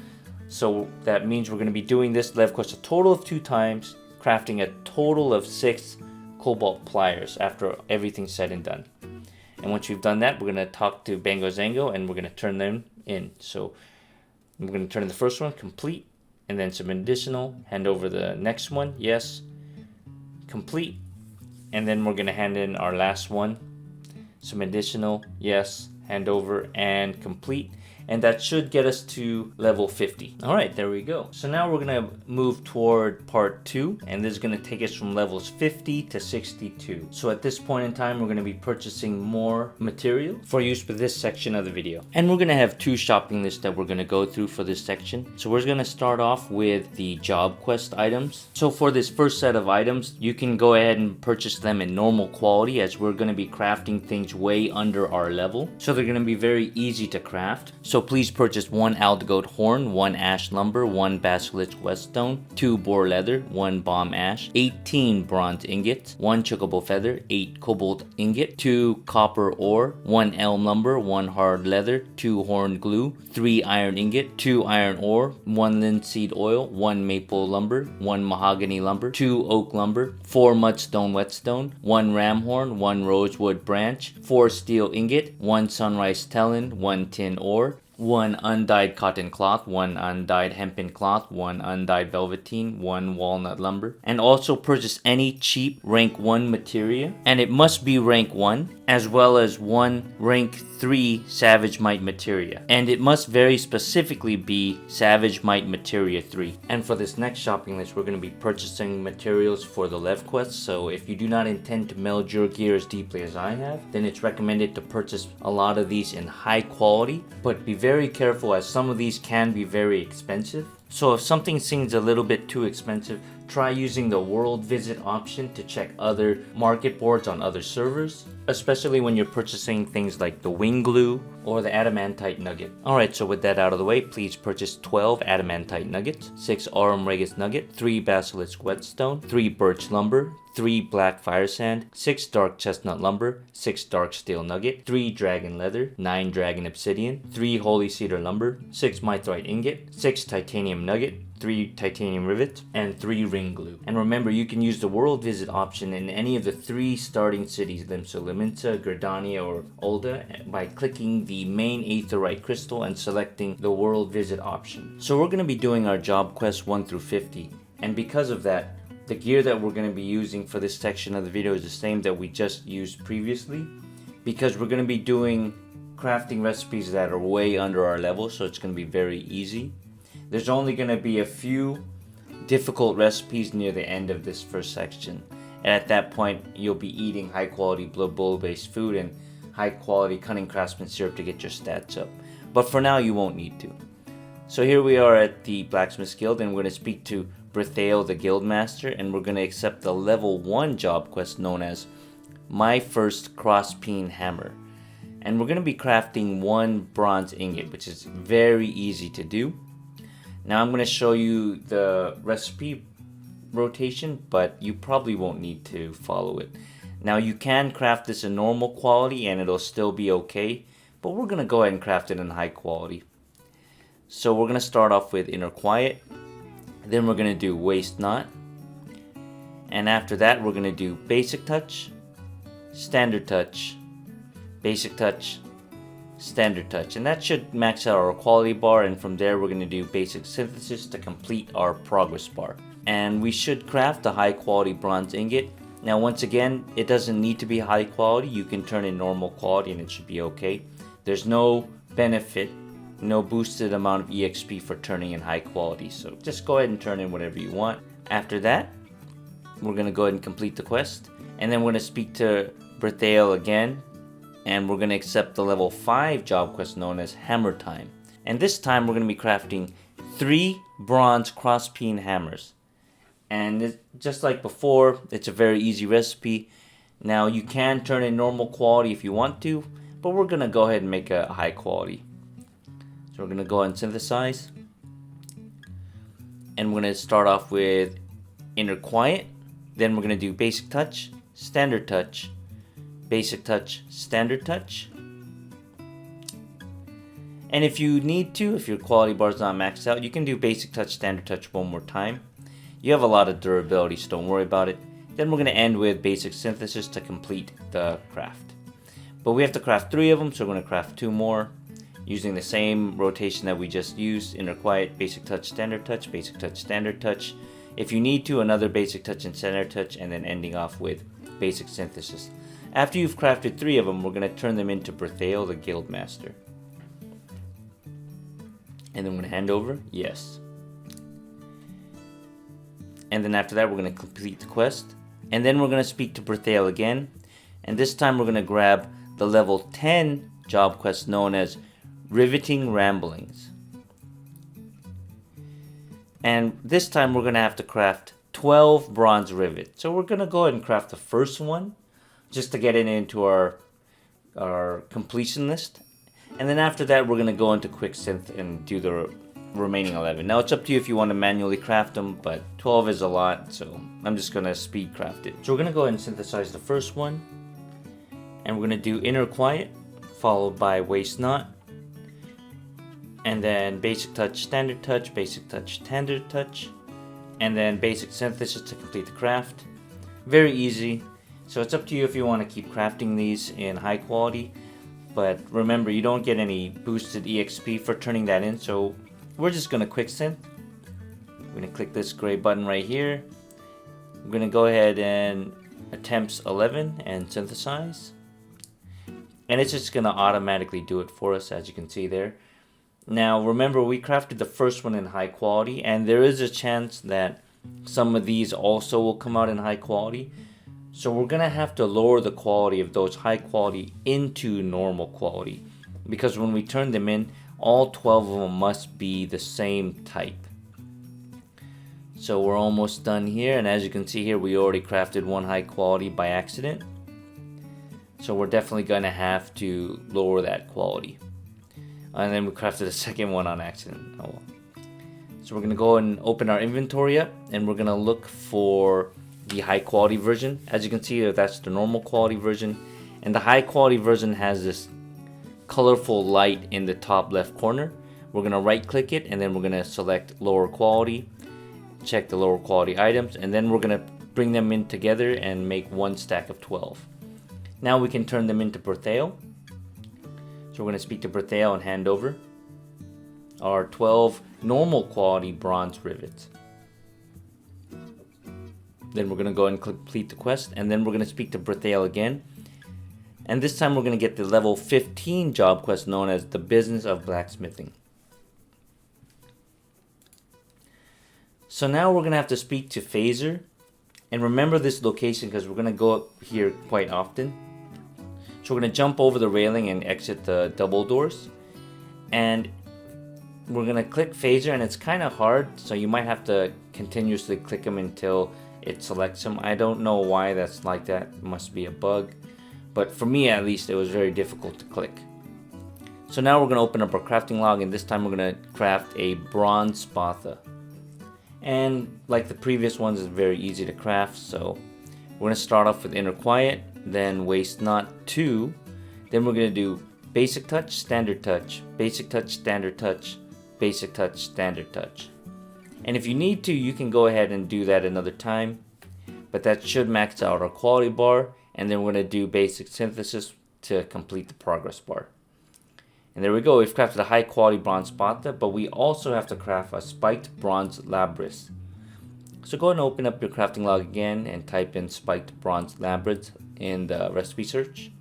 So that means we're going to be doing this Lev quest a total of 2 times, crafting a total of 6 cobalt pliers after everything's said and done. And once we've done that, we're going to talk to Bango Zango and we're going to turn them in. So I'm going to turn in the first one, complete, and then some additional, hand over the next one, yes, complete, and then we're going to hand in our last one, some additional, yes, hand over, and complete. And that should get us to level 50. Alright, there we go. So now we're going to move toward part 2, and this is going to take us from levels 50 to 62. So at this point in time, we're going to be purchasing more material for use with this section of the video. And we're going to have 2 shopping lists that we're going to go through for this section. So we're going to start off with the job quest items. So for this first set of items, you can go ahead and purchase them in normal quality, as we're going to be crafting things way under our level. So they're going to be very easy to craft. So please purchase 1 aldegoat horn, 1 ash lumber, 1 basilisk whetstone, 2 boar leather, 1 bomb ash, 18 bronze ingots, 1 chocobo feather, 8 cobalt ingot, 2 copper ore, 1 elm lumber, 1 hard leather, 2 horn glue, 3 iron ingot, 2 iron ore, 1 linseed oil, 1 maple lumber, 1 mahogany lumber, 2 oak lumber, 4 mudstone whetstone, 1 ram horn, 1 rosewood branch, 4 steel ingot, 1 sunrise talon, 1 tin ore, 1 undyed cotton cloth, 1 undyed hempen cloth, 1 undyed velveteen, 1 walnut lumber. And also purchase any cheap rank 1 materia, and it must be rank 1, as well as 1 rank 3 savage might materia. And it must very specifically be savage might materia 3. And for this next shopping list, we're going to be purchasing materials for the Lev quest. So if you do not intend to meld your gear as deeply as I have, then it's recommended to purchase a lot of these in high quality, but be very careful as some of these can be very expensive. So if something seems a little bit too expensive, try using the world visit option to check other market boards on other servers. especially when you're purchasing things like the wing glue or the adamantite nugget. Alright, so with that out of the way, please purchase 12 adamantite nuggets, 6 aurum regis nugget, 3 basilisk whetstone, 3 birch lumber, 3 black fire sand, 6 dark chestnut lumber, 6 dark steel nugget, 3 dragon leather, 9 dragon obsidian, 3 holy cedar lumber, 6 mithrite ingot, 6 titanium nugget, 3 titanium rivets, and 3 ring glue. And remember, you can use the world visit option in any of the 3 starting cities, Limsa, Liminsa, Gridania, or Ulda, by clicking the main aetherite crystal and selecting the world visit option. So we're going to be doing our job quests 1 through 50, and because of that, the gear that we're going to be using for this section of the video is the same that we just used previously, because we're going to be doing crafting recipes that are way under our level, so it's going to be very easy. There's only going to be a few difficult recipes near the end of this first section, and at that point you'll be eating high quality Blood Bowl based food and high quality Cunning Craftsman syrup to get your stats up, but for now you won't need to. So here we are at the Blacksmith Guild, and we're going to speak to Brithael the Guildmaster, and we're going to accept the level 1 job quest known as My First Crosspeen Hammer. And we're going to be crafting 1 bronze ingot, which is very easy to do. Now I'm going to show you the recipe rotation, but you probably won't need to follow it. Now you can craft this in normal quality and it'll still be okay, but we're going to go ahead and craft it in high quality. So we're going to start off with Inner Quiet, then we're going to do Waste Not, and after that we're going to do Basic Touch, Standard Touch, Basic Touch, Standard Touch, and that should max out our quality bar, and from there we're going to do Basic Synthesis to complete our progress bar. And we should craft a high quality bronze ingot. Now once again, it doesn't need to be high quality, you can turn in normal quality and it should be okay. There's no benefit, no boosted amount of EXP for turning in high quality, so just go ahead and turn in whatever you want. After that, we're going to go ahead and complete the quest, and then we're going to speak to Brithael again, and we're going to accept the level 5 job quest known as Hammer Time. And this time we're going to be crafting 3 bronze crosspeen hammers. And just like before, it's a very easy recipe. Now you can turn in normal quality if you want to, but we're going to go ahead and make a high quality. So we're going to go ahead and synthesize. And we're going to start off with Inner Quiet. Then we're going to do Basic Touch, Standard Touch, Basic Touch, Standard Touch. And if you need to, if your quality bar is not maxed out, you can do Basic Touch, Standard Touch one more time. You have a lot of durability, so don't worry about it. Then we're going to end with Basic Synthesis to complete the craft. But we have to craft 3 of them, so we're going to craft 2 more using the same rotation that we just used. Inner Quiet, Basic Touch, Standard Touch, Basic Touch, Standard Touch. If you need to, another Basic Touch and Standard Touch, and then ending off with Basic Synthesis. After you've crafted 3 of them, we're going to turn them into Brithael the Guildmaster. And then I'm going to hand over, yes. And then after that, we're going to complete the quest. And then we're going to speak to Brithael again. And this time we're going to grab the level 10 job quest known as Riveting Ramblings. And this time we're going to have to craft 12 bronze rivets. So we're going to go ahead and craft the first one just to get it into our completion list. And then after that, we're going to go into Quick Synth and do the remaining 11. Now it's up to you if you want to manually craft them, but 12 is a lot, so I'm just going to speed craft it. So we're going to go ahead and synthesize the first one. And we're going to do Inner Quiet, followed by Waste Not. And then Basic Touch, Standard Touch, Basic Touch, Standard Touch. And then Basic Synthesis to complete the craft. Very easy. So it's up to you if you want to keep crafting these in high quality. But remember, you don't get any boosted EXP for turning that in, so we're just going to Quick Synth. We're going to click this gray button right here. We're going to go ahead and attempt 11 and synthesize. And it's just going to automatically do it for us, as you can see there. Now remember, we crafted the first one in high quality, and there is a chance that some of these also will come out in high quality. So we're going to have to lower the quality of those high quality into normal quality, because when we turn them in, all 12 of them must be the same type. So we're almost done here, and as you can see here, we already crafted one high quality by accident. So So we're definitely going to have to lower that quality. And then we crafted a second one on accident. Oh well. So we're going to go and open our inventory up, and we're going to look for the high quality version. As you can see, that's the normal quality version. And the high quality version has this colorful light in the top left corner. We're going to right click it, and then we're going to select lower quality. Check the lower quality items, and then we're going to bring them in together and make one stack of 12. Now we can turn them into Bertheo. So we're going to speak to Bertheo and hand over our 12 normal quality bronze rivets. Then we're going to go and complete the quest, and then we're going to speak to Bertheo again. And this time we're going to get the level 15 job quest known as the Business of Blacksmithing. So now we're going to have to speak to Phaser. And remember this location because we're going to go up here quite often. So we're going to jump over the railing and exit the double doors. And we're going to click Phaser, and it's kind of hard. So you might have to continuously click him until it selects him. I don't know why that's like that. It must be a bug. But for me at least, it was very difficult to click. So now we're going to open up our crafting log, and this time we're going to craft a bronze spatha. And like the previous ones, it's very easy to craft. So we're going to start off with Inner Quiet, then Waste Not 2. Then we're going to do Basic Touch, Standard Touch, Basic Touch, Standard Touch, Basic Touch, Standard Touch. And if you need to, you can go ahead and do that another time. But that should max out our quality bar. And then we're going to do Basic Synthesis to complete the progress bar. And there we go, we've crafted a high quality bronze spatha, but we also have to craft a spiked bronze labris. So go ahead and open up your crafting log again and type in spiked bronze labris in the recipe search.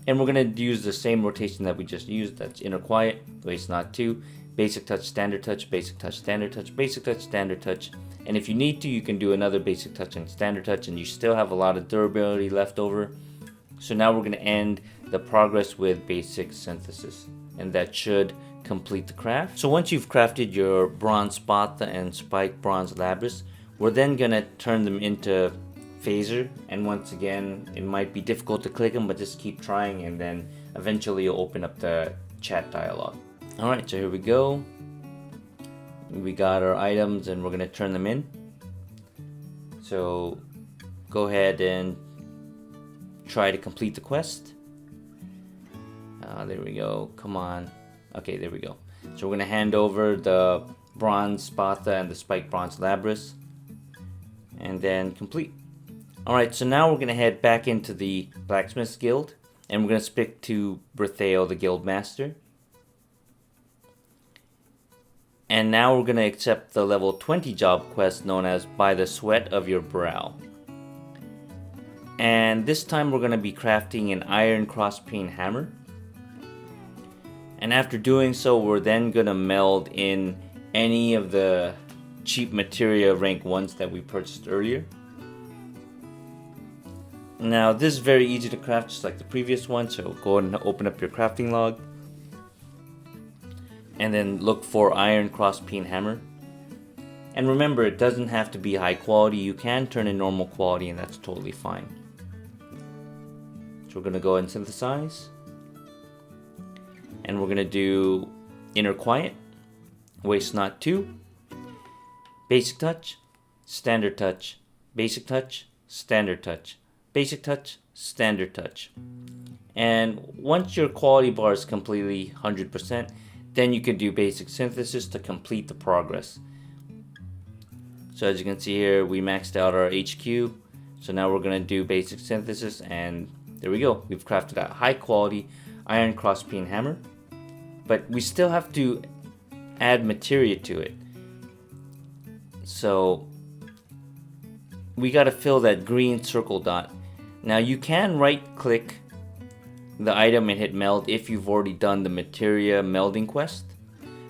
And we're going to use the same rotation that we just used. That's Inner Quiet, Waste Not 2, Basic Touch, Standard Touch, Basic Touch, Standard Touch, Basic Touch, Standard Touch. And if you need to, you can do another Basic Touch and Standard Touch, and you still have a lot of durability left over. So now we're going to end the progress with Basic Synthesis, and that should complete the craft. So once you've crafted your bronze spatha and spiked bronze labris, we're then going to turn them into Phaser. And once again, it might be difficult to click them, but just keep trying, and then eventually you'll open up the chat dialog. Alright, so here we go. We got our items, and we're going to turn them in. So go ahead and try to complete the quest. There we go. Come on. Okay, there we go. So we're going to hand over the bronze spatha and the spiked bronze labris, and then complete. Alright, so now we're going to head back into the Blacksmith's Guild, and we're going to speak to Bertheo, the Guild Master. And now we're going to accept the level 20 job quest known as By the Sweat of Your Brow. And this time we're going to be crafting an iron crossbeam hammer. And after doing so, we're then going to meld in any of the cheap materia rank 1s that we purchased earlier. Now this is very easy to craft, just like the previous one, so go ahead and open up your crafting log. And then look for iron crossbeam hammer. And remember, it doesn't have to be high quality. You can turn in normal quality, and that's totally fine. So we're going to go ahead and synthesize. And we're going to do Inner Quiet, Waste Not 2, Basic Touch, Standard Touch, Basic Touch, Standard Touch, Basic Touch, Standard Touch. And once your quality bar is completely 100%, then you can do Basic Synthesis to complete the progress. So as you can see here, we maxed out our HQ. So now we're going to do Basic Synthesis, and there we go. We've crafted a high quality iron crossbeam hammer. But we still have to add materia to it. So we got to fill that green circle dot. Now you can right click the item and hit meld if you've already done the materia melding quest.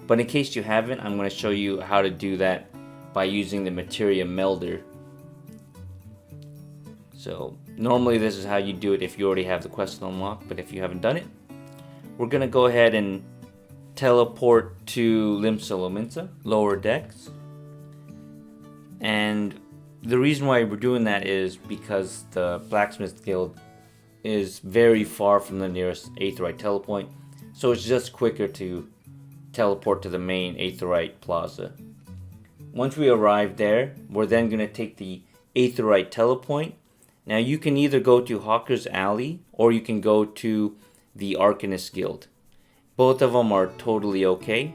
But in case you haven't, I'm going to show you how to do that by using the materia melder. So normally this is how you do it if you already have the quest unlocked, but if you haven't done it, we're going to go ahead and teleport to Limsa Lominsa, lower decks. And the reason why we're doing that is because the Blacksmith Guild is very far from the nearest aetheryte telepoint, so it's just quicker to teleport to the main aetheryte plaza. Once we arrive there, we're then going to take the aetheryte telepoint. Now you can either go to Hawker's Alley or you can go to the Arcanist Guild. Both of them are totally okay,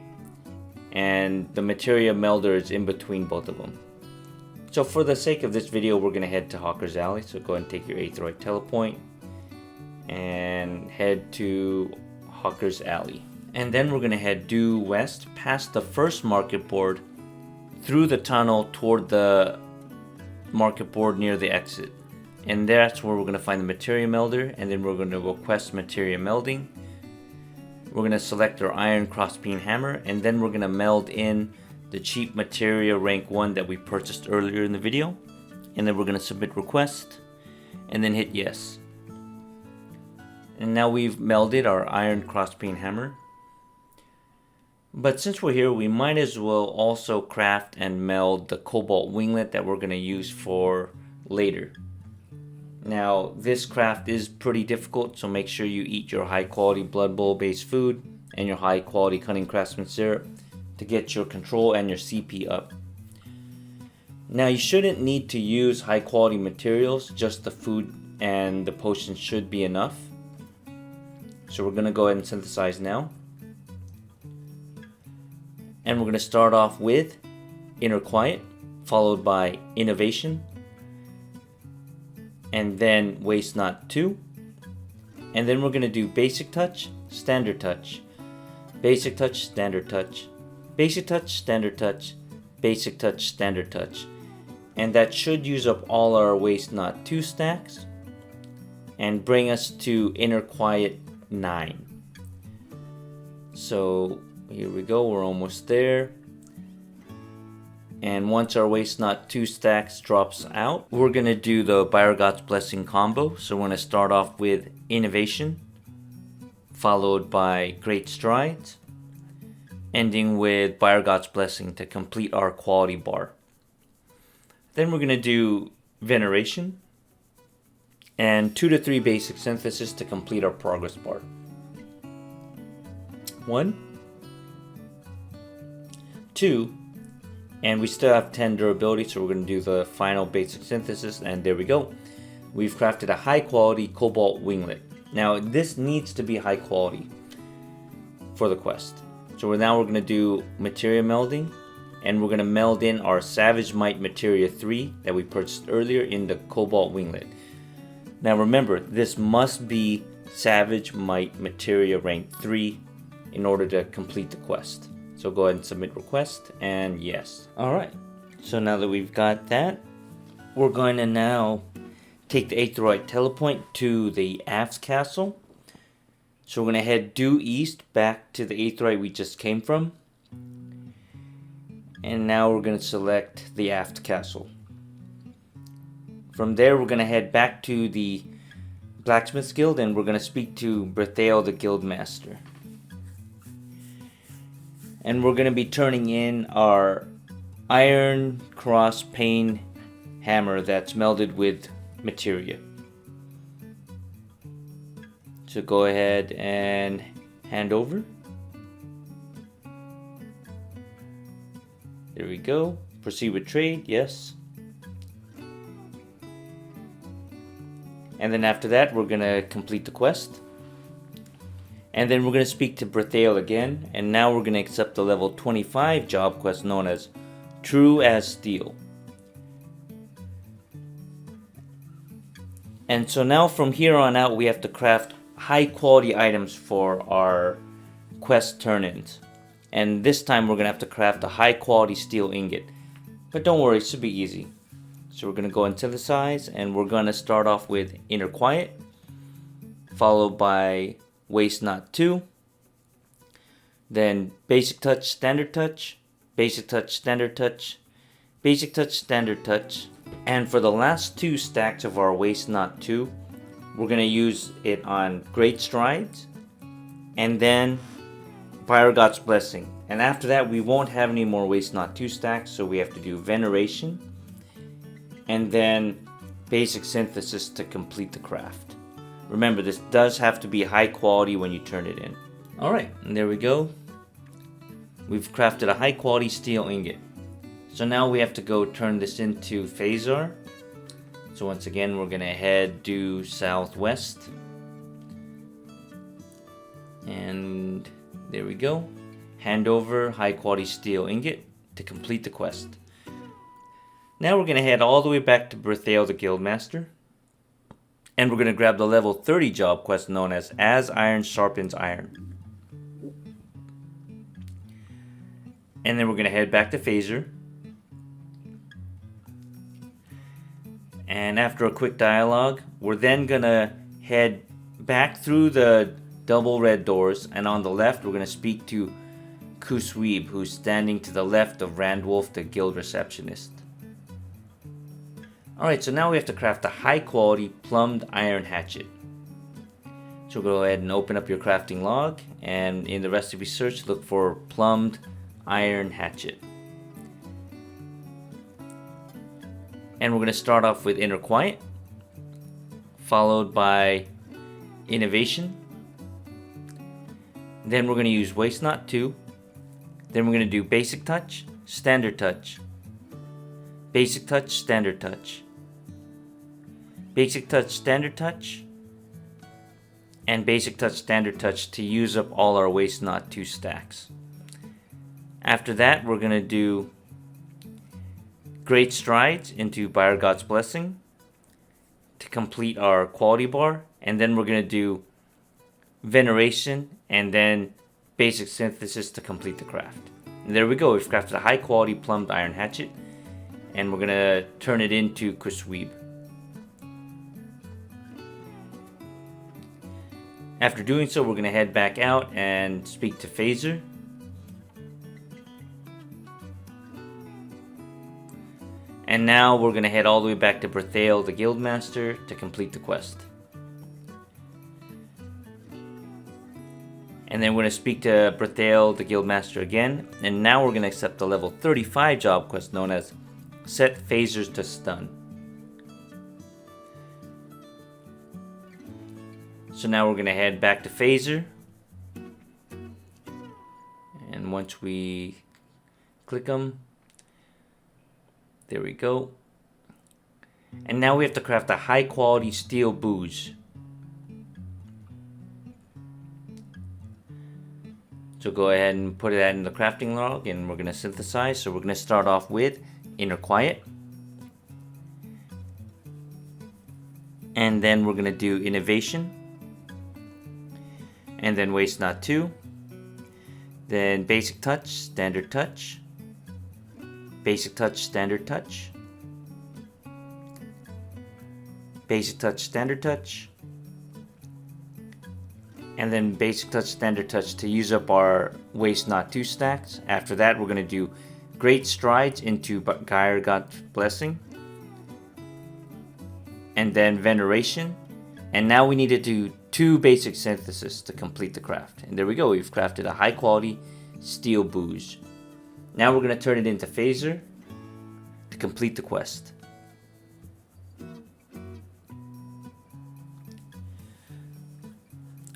and the materia melder is in between both of them. So for the sake of this video, we're going to head to Hawker's Alley. So go ahead and take your aetheryte telepoint and head to Hawker's Alley. And then we're going to head due west past the first market board through the tunnel toward the market board near the exit. And that's where we're going to find the materia melder, and then we're going to request materia melding. We're going to select our iron crossbeam hammer, and then we're going to meld in the cheap materia rank 1 that we purchased earlier in the video. And then we're going to submit request and then hit yes. And now we've melded our iron crossbeam hammer. But since we're here, we might as well also craft and meld the cobalt winglet that we're going to use for later. Now, this craft is pretty difficult, so make sure you eat your high quality Blood Bowl based food and your high quality Cunning Craftsman syrup to get your control and your CP up. Now, you shouldn't need to use high quality materials, just the food and the potions should be enough. So we're going to go ahead and synthesize now. And we're going to start off with Inner Quiet, followed by Innovation, and then Waste Not 2. And then we're going to do Basic Touch, Standard Touch, Basic Touch, Standard Touch, Basic Touch, Standard Touch, Basic Touch, Standard Touch. And that should use up all our Waste Not 2 stacks and bring us to Inner Quiet 9. So here we go, we're almost there. And once our Waste Not 2 stacks drops out, we're going to do the Byregot's Blessing combo. So we're going to start off with Innovation, followed by Great Strides, ending with Byregot's Blessing to complete our quality bar. Then we're going to do Veneration and 2 to 3 basic synthesis to complete our progress bar. 1, 2, and we still have 10 durability, so we're going to do the final basic synthesis, and there we go. We've crafted a high quality cobalt winglet. Now this needs to be high quality for the quest. So now we're going to do materia melding, and we're going to meld in our Savage Might Materia 3 that we purchased earlier in the cobalt winglet. Now remember, this must be Savage Might Materia rank 3 in order to complete the quest. So go ahead and submit request and yes. Alright, so now that we've got that, we're going to now take the aetheryte telepoint to the Aft's castle. So we're going to head due east back to the aetheryte we just came from. And now we're going to select the Aft castle. From there we're going to head back to the Blacksmith Guild, and we're going to speak to Bertheo the Guildmaster. And we're going to be turning in our iron cross pane hammer that's melded with materia. So go ahead and hand over. There we go. Proceed with trade, yes. And then after that, we're going to complete the quest. And then we're going to speak to Bertheo again. And now we're going to accept the level 25 job quest known as True as Steel. And so now from here on out, we have to craft high quality items for our quest turn-ins. And this time we're going to have to craft a high quality steel ingot. But don't worry, it should be easy. So we're going to go and synthesize, and we're going to start off with Inner Quiet, followed by Waste Not 2, then Basic Touch, Standard Touch, Basic Touch, Standard Touch, Basic Touch, Standard Touch. And for the last 2 stacks of our Waste Not 2, we're going to use it on Great Strides, and then Byregot's Blessing. And after that, we won't have any more Waste Not 2 stacks, so we have to do Veneration, and then Basic Synthesis to complete the craft. Remember, this does have to be high quality when you turn it in. Alright, and there we go. We've crafted a high quality steel ingot. So now we have to go turn this into Phasar. So once again, we're going to head due southwest. And there we go. Hand over high quality steel ingot to complete the quest. Now we're going to head all the way back to Berthale the Guildmaster. And we're going to grab the level 30 job quest known as Iron Sharpens Iron. And then we're going to head back to Phasar. And after a quick dialogue, we're then going to head back through the double red doors. And on the left, we're going to speak to Kusweeb, who's standing to the left of Randwolf, the guild receptionist. Alright, so now we have to craft a high quality plumbed iron hatchet. So go ahead and open up your crafting log, and in the recipe search, look for plumbed iron hatchet. And we're going to start off with Inner Quiet, followed by Innovation. Then we're going to use Waste Not 2. Then we're going to do Basic Touch, Standard Touch, Basic Touch, Standard Touch, Basic Touch, Standard Touch, and Basic Touch, Standard Touch to use up all our Waste Not 2 stacks. After that, we're going to do Great Strides into Buyer God's Blessing to complete our quality bar, and then we're going to do Veneration and then Basic Synthesis to complete the craft. And there we go, we've crafted a high quality plumbed iron hatchet, and we're going to turn it into Kusweeb. After doing so, we're going to head back out and speak to Phasar. And now we're going to head all the way back to Berthale the Guildmaster to complete the quest. And then we're going to speak to Berthale the Guildmaster again. And now we're going to accept the level 35 job quest known as Set Phasers to Stun. So now we're going to head back to Phasar. And once we click them, there we go. And now we have to craft a high quality steel booze. So go ahead and put that in the crafting log, and we're going to synthesize. So we're going to start off with Inner Quiet. And then we're going to do Innovation. And then Waste Not 2. Then Basic Touch, Standard Touch. Basic Touch, Standard Touch. Basic Touch, Standard Touch. And then Basic Touch, Standard Touch to use up our Waste Not 2 stacks. After that, we're going to do Great Strides into Buyer God's Blessing. And then Veneration. And now we need to do 2 Basic Synthesis to complete the craft. And there we go, we've crafted a high quality steel booze. Now we're going to turn it into Phasar to complete the quest.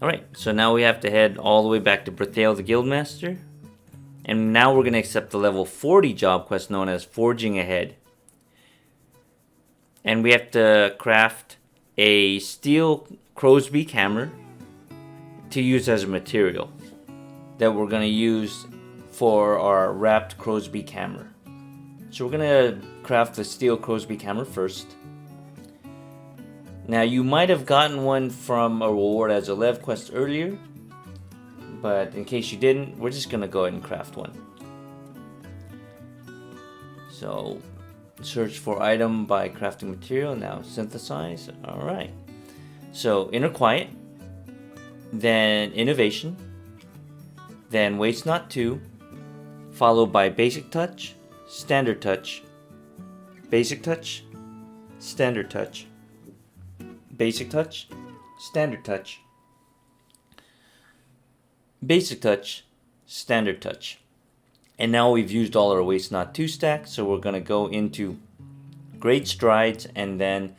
Alright, so now we have to head all the way back to Berthale the Guildmaster. And now we're going to accept the level 40 job quest known as Forging Ahead. And we have to craft a steel crow's beak hammer to use as a material that we're going to use for our wrapped crow's beak hammer. So we're going to craft the steel crow's beak hammer first. Now you might have gotten one from a reward as a Lev quest earlier, but in case you didn't, we're just going to go ahead and craft one. So search for item by crafting material, now synthesize. Alright, so Inner Quiet, then Innovation, then Waste Not 2, followed by Basic Touch, Standard Touch, Basic Touch, Standard Touch, Basic Touch, Standard Touch, Basic Touch, Standard Touch. And now we've used all our Waste Not 2 stacks, so we're going to go into Great Strides and then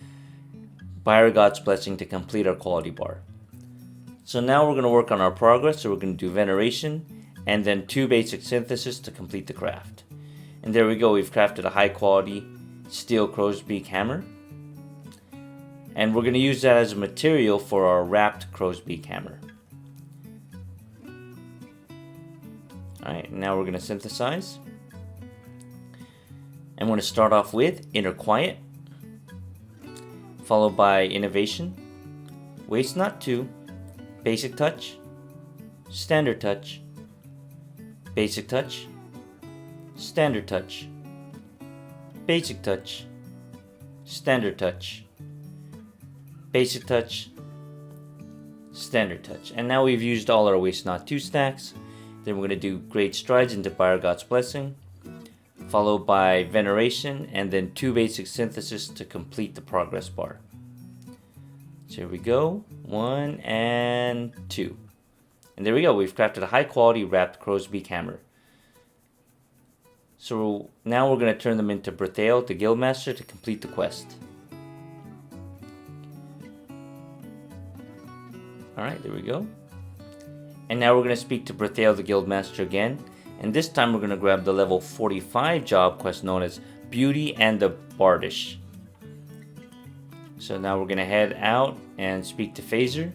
by our God's blessing to complete our quality bar. So now we're going to work on our progress. So we're going to do veneration and then 2 basic synthesis to complete the craft. And there we go, we've crafted a high quality steel crow's beak hammer. And we're going to use that as a material for our wrapped crow's beak hammer. Alright, now we're going to synthesize. And we're going to start off with Inner Quiet, followed by Innovation, Waste Not 2, Basic Touch, Standard Touch, Basic Touch, Standard Touch, Basic Touch, Standard Touch, Basic Touch, Standard Touch. And now we've used all our Waste Not 2 stacks. Then we're going to do Great Strides into by our God's blessing, followed by Veneration, and then 2 basic synthesis to complete the progress bar. So here we go, 1 and 2. And there we go, we've crafted a high quality wrapped crow's beak hammer. So now we're going to turn them into Berthale, the Guildmaster, to complete the quest. Alright, there we go. And now we're going to speak to Berthale, the Guildmaster again. And this time we're going to grab the level 45 job quest known as Beauty and the Bardish. So now we're going to head out and speak to Phaser.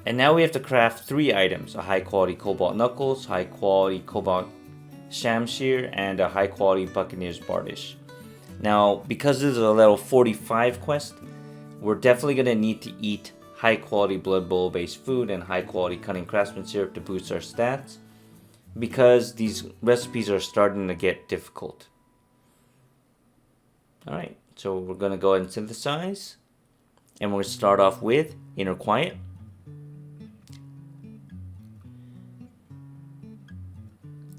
And now we have to craft 3 items: a high quality Cobalt Knuckles, high quality Cobalt Shamshir, and a high quality Buccaneer's Bardish. Now, because this is a level 45 quest, we're definitely going to need to eat high quality Blood Bowl based food and high quality Cunning Craftsman syrup to boost our stats, because these recipes are starting to get difficult. Alright, so we're going to go ahead and synthesize, and we're going to start off with Inner Quiet.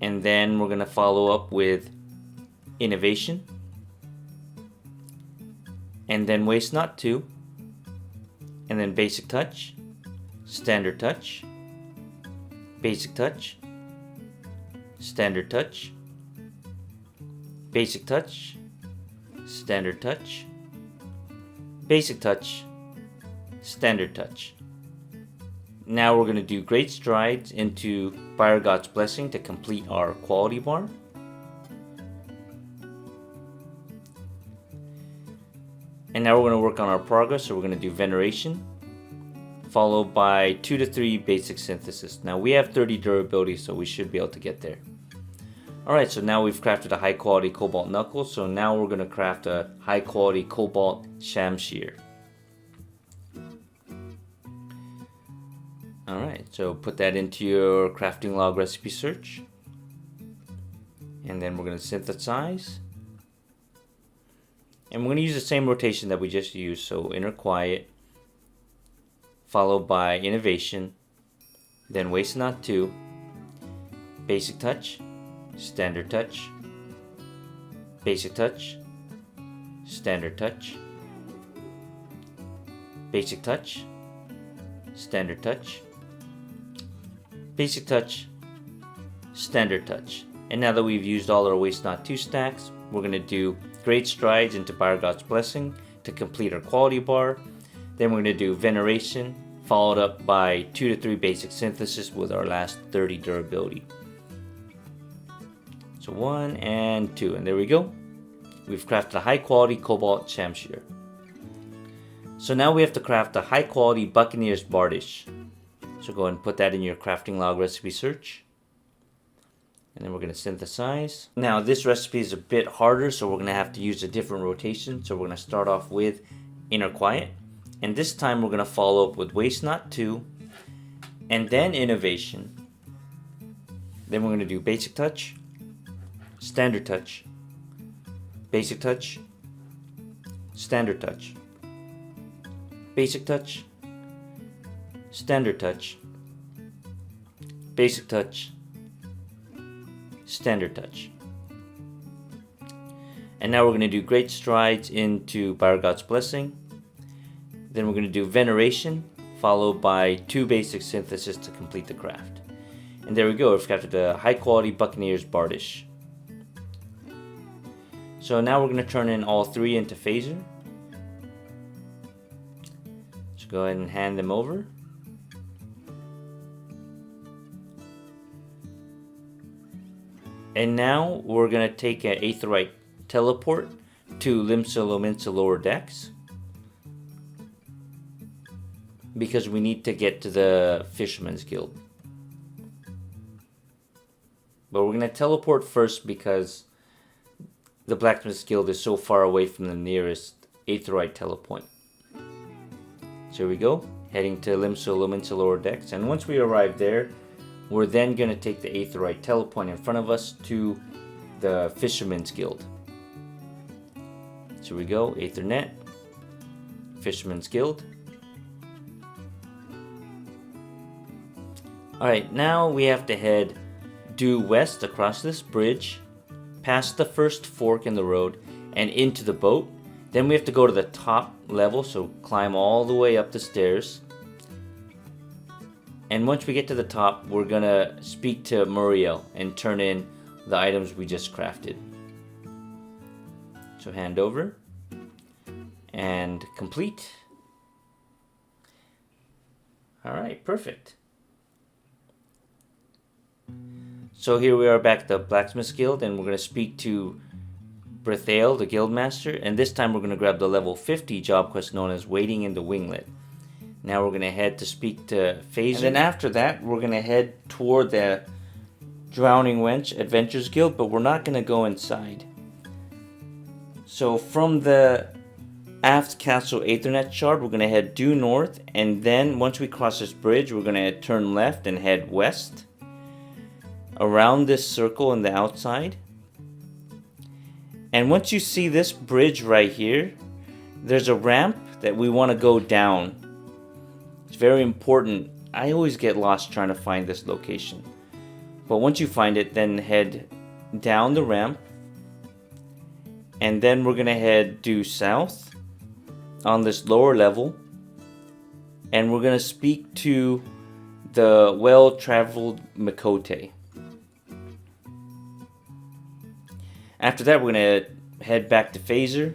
And then we're going to follow up with Innovation. And then Waste Not 2. And then Basic Touch, Standard Touch, Basic Touch, Standard Touch, Basic Touch, Standard Touch, Basic Touch, Standard Touch. Now we're going to do Great Strides into by our God's blessing to complete our quality bar. And now we're going to work on our progress, so we're going to do Veneration, followed by 2 to 3 basic synthesis. Now we have 30 durability, so we should be able to get there. Alright, so now we've crafted a high quality Cobalt Knuckle, so now we're going to craft a high quality Cobalt Shamshir. Alright, so put that into your crafting log recipe search. And then we're going to synthesize. And we're going to use the same rotation that we just used, so Inner Quiet, followed by Innovation, then Waste Not 2, Basic Touch, Standard Touch, Basic Touch, Standard Touch, Basic Touch, Standard Touch, Basic Touch, Standard Touch. And now that we've used all our Waste Not 2 stacks, we're going to do Great Strides into by our God's blessing to complete our quality bar. Then we're going to do Veneration, followed up by 2 to 3 basic synthesis with our last 30 durability. So 1 and 2, and there we go. We've crafted a high quality Cobalt Shamshir. So now we have to craft a high quality Buccaneer's Bardish. So go ahead and put that in your crafting log recipe search. And then we're going to synthesize. Now this recipe is a bit harder, so we're going to have to use a different rotation. So we're going to start off with Inner Quiet. And this time we're going to follow up with Waste Not 2. And then Innovation. Then we're going to do Basic Touch, Standard Touch, Basic Touch, Standard Touch, Basic Touch, Standard Touch, Basic Touch, Standard Touch. And now we're going to do Great Strides into by our God's blessing. Then we're going to do Veneration, followed by 2 basic synthesis to complete the craft. And there we go, we've crafted a high quality Buccaneer's Bardish. So now we're going to turn in all 3 into phaser. So go ahead and hand them over. And now we're going to take an Aetheryte teleport to Limsa Lower Decks, because we need to get to the Fisherman's Guild. But we're going to teleport first because the Blacksmith's Guild is so far away from the nearest Aetheryte telepoint. So here we go, heading to Limsa Lower Decks, and once we arrive there, we're then going to take the Aetheryte telepoint in front of us to the Fisherman's Guild. So here we go, Aethernet, Fisherman's Guild. Alright, now we have to head due west across this bridge, past the first fork in the road, and into the boat. Then we have to go to the top level, so climb all the way up the stairs. And once we get to the top, we're gonna speak to Muriel and turn in the items we just crafted. So hand over and complete. Alright, perfect. So here we are back at the Blacksmith Guild, and we're going to speak to Brethael, the Guildmaster, and this time we're going to grab the level 50 job quest known as Waiting in the Winglet. Now we're going to head to speak to Phaser, and then after that we're going to head toward the Drowning Wench Adventures Guild, but we're not going to go inside. So from the Aft Castle Aethernet Shard, we're going to head due north, and then once we cross this bridge, we're going to turn left and head west around this circle on the outside. And once you see this bridge right here, there's a ramp that we want to go down. It's very important. I always get lost trying to find this location. But once you find it, then head down the ramp. And then we're going to head due south on this lower level. And we're going to speak to the well-traveled Mikote. After that, we're going to head back to Phaser,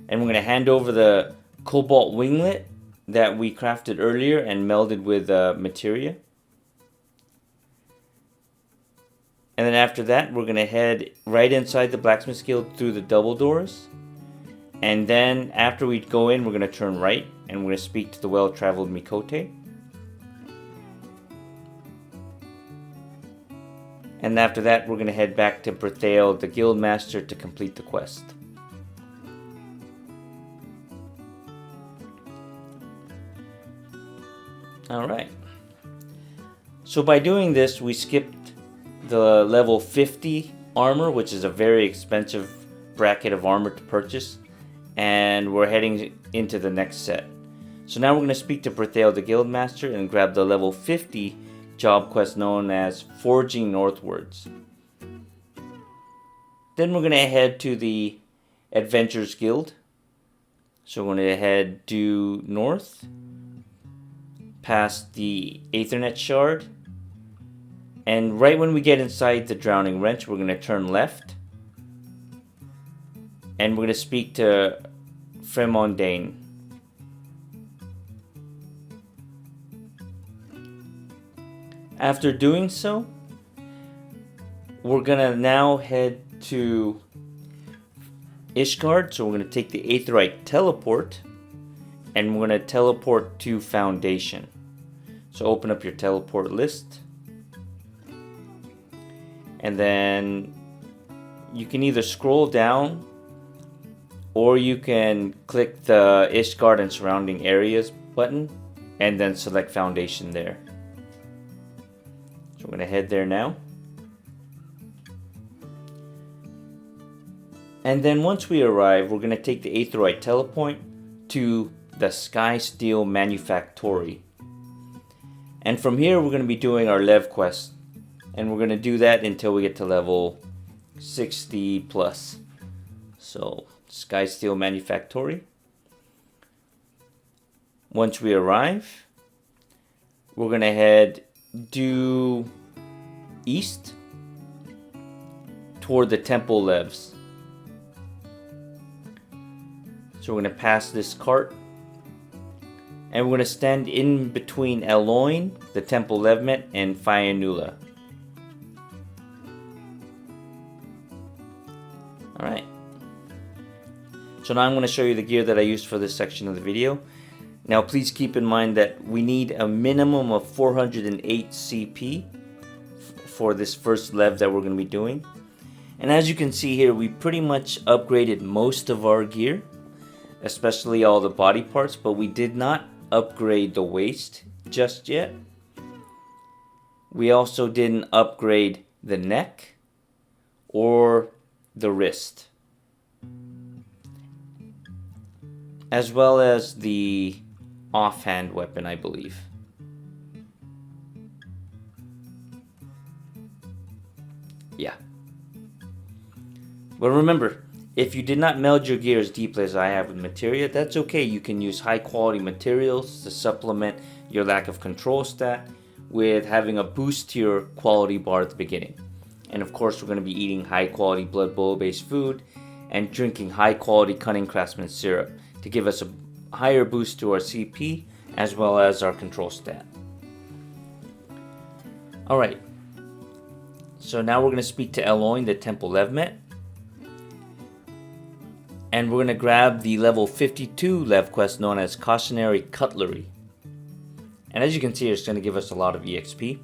and we're going to hand over the Cobalt Winglet that we crafted earlier and melded with materia. And then after that, we're going to head right inside the Blacksmith Guild through the double doors. And then after we go in, we're going to turn right, and we're going to speak to the well-traveled Mikote. And after that, we're going to head back to Brethael, the Guildmaster, to complete the quest. Alright. So by doing this, we skipped the level 50 armor, which is a very expensive bracket of armor to purchase. And we're heading into the next set. So now we're going to speak to Brethael, the Guildmaster, and grab the level 50 job quest known as Forging Northwards. Then we're going to head to the Adventures Guild. So we're going to head due north, past the Aethernet Shard, and right when we get inside the Drowning Wrench, we're going to turn left, and we're going to speak to Fremondane. After doing so, we're going to now head to Ishgard. So we're going to take the Aetheryte teleport, and we're going to teleport to Foundation. So open up your teleport list, and then you can either scroll down or you can click the Ishgard and surrounding areas button and then select Foundation there. So we're going to head there now. And then once we arrive, we're going to take the Aetheryte telepoint to the Sky Steel Manufactory. And from here, we're going to be doing our Lev quest. And we're going to do that until we get to level 60 plus. So, Sky Steel Manufactory. Once we arrive, we're going to head due east toward the Temple Leves. So we're going to pass this cart. And we're going to stand in between Eloin, the Temple Levmet, and Fionnuala. Alright. So now I'm going to show you the gear that I used for this section of the video. Now please keep in mind that we need a minimum of 408 CP for this first lev that we're going to be doing. And as you can see here, we pretty much upgraded most of our gear, especially all the body parts, but we did not upgrade the waist just yet. We also didn't upgrade the neck or the wrist, as well as the offhand weapon, I believe. Yeah. But remember, if you did not meld your gear as deeply as I have with materia, that's okay. You can use high quality materials to supplement your lack of control stat with having a boost to your quality bar at the beginning. And of course, we're going to be eating high quality Blood Bowl based food and drinking high quality Cunning Craftsman syrup to give us a higher boost to our CP as well as our control stat. Alright, so now we're going to speak to Eloin, the Temple Levmet. And we're going to grab the level 52 Lev quest known as Cautionary Cutlery. And as you can see, it's going to give us a lot of EXP.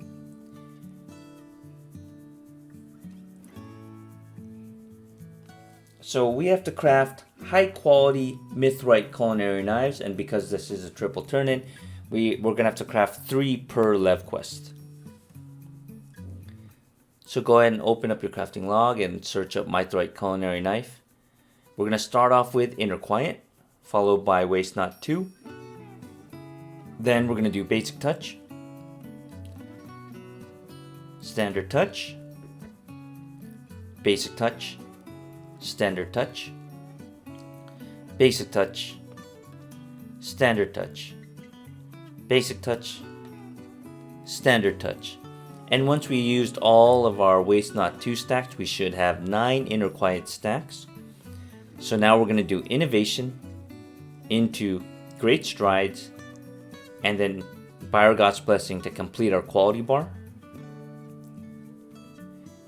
So we have to craft high quality Mithrite culinary knives, and because this is a triple turn-in, we're going to have to craft 3 per Lev quest. So go ahead and open up your crafting log and search up Mithrite culinary knife. We're going to start off with Inner Quiet, followed by Waste Not 2. Then we're going to do Basic Touch, Standard Touch, Basic Touch, Standard Touch, Basic Touch, Standard Touch, Basic Touch, Standard Touch. And once we used all of our Waste Not 2 stacks, we should have 9 Inner Quiet stacks. So now we're going to do Innovation into Great Strides and then Byregot's Blessing to complete our quality bar.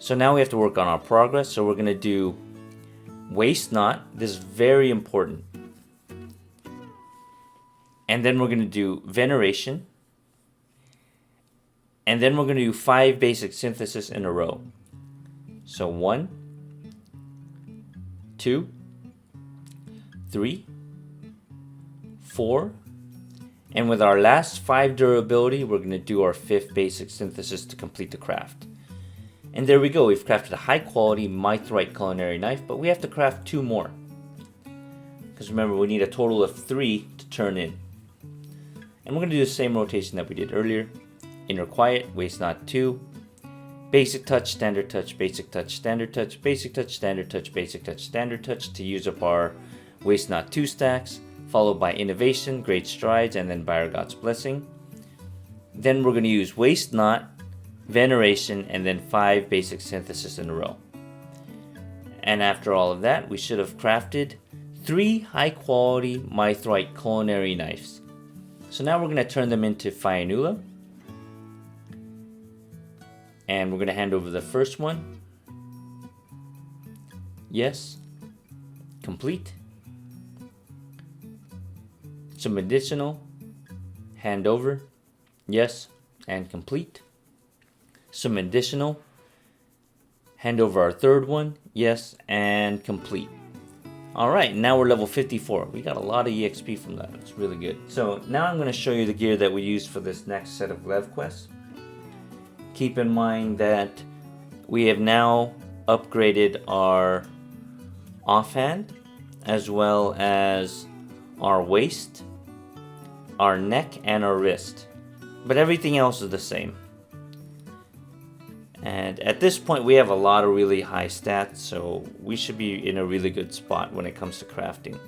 So now we have to work on our progress. So we're going to do Waste Not. This is very important. And then we're going to do Veneration. And then we're going to do 5 basic synthesis in a row. So 1, 2, 3, 4, and with our last 5 durability, we're going to do our 5th basic synthesis to complete the craft. And there we go, we've crafted a high quality Mithrite culinary knife, but we have to craft 2 more. Because remember, we need a total of 3 to turn in. And we're going to do the same rotation that we did earlier. Inner Quiet, Waste Not 2, Basic Touch, Standard Touch, Basic Touch, Standard Touch, Basic Touch, Standard Touch, Basic Touch, Standard Touch to use up our Waste Not 2 stacks, followed by Innovation, Great Strides, and then Byregot's Blessing. Then we're going to use Waste Not, Veneration, and then 5 basic synthesis in a row. And after all of that, we should have crafted 3 high quality Mithrite culinary knives. So now we're going to turn them into Fionnuala. And we're going to hand over the first one. Yes. Complete. Some additional. Hand over. Yes. And complete. Some additional. Hand over our third one. Yes. And complete. Alright, now we're level 54. We got a lot of EXP from that. It's really good. So now I'm going to show you the gear that we used for this next set of Lev quests. Keep in mind that we have now upgraded our offhand as well as our waist, our neck, and our wrist. But everything else is the same. And at this point we have a lot of really high stats, so we should be in a really good spot when it comes to crafting.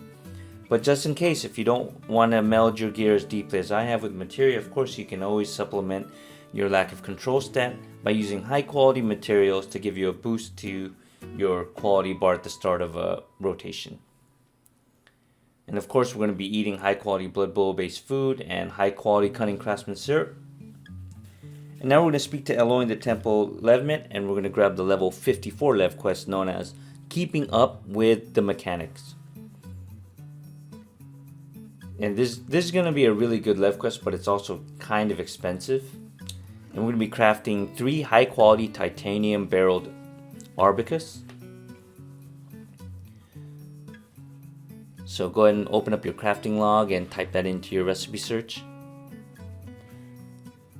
But just in case, if you don't want to meld your gear as deeply as I have with materia, of course you can always supplement your lack of control stat by using high quality materials to give you a boost to your quality bar at the start of a rotation. And of course, we're going to be eating high quality blood bowl based food and high quality cunning craftsman syrup. And now we're going to speak to Eloy in the temple Levement, and we're going to grab the level 54 Lev quest known as Keeping Up with the Mechanics. And this is going to be a really good Lev quest, but it's also kind of expensive. And we're going to be crafting 3 high quality titanium barreled Arbicus. So go ahead and open up your crafting log and type that into your recipe search.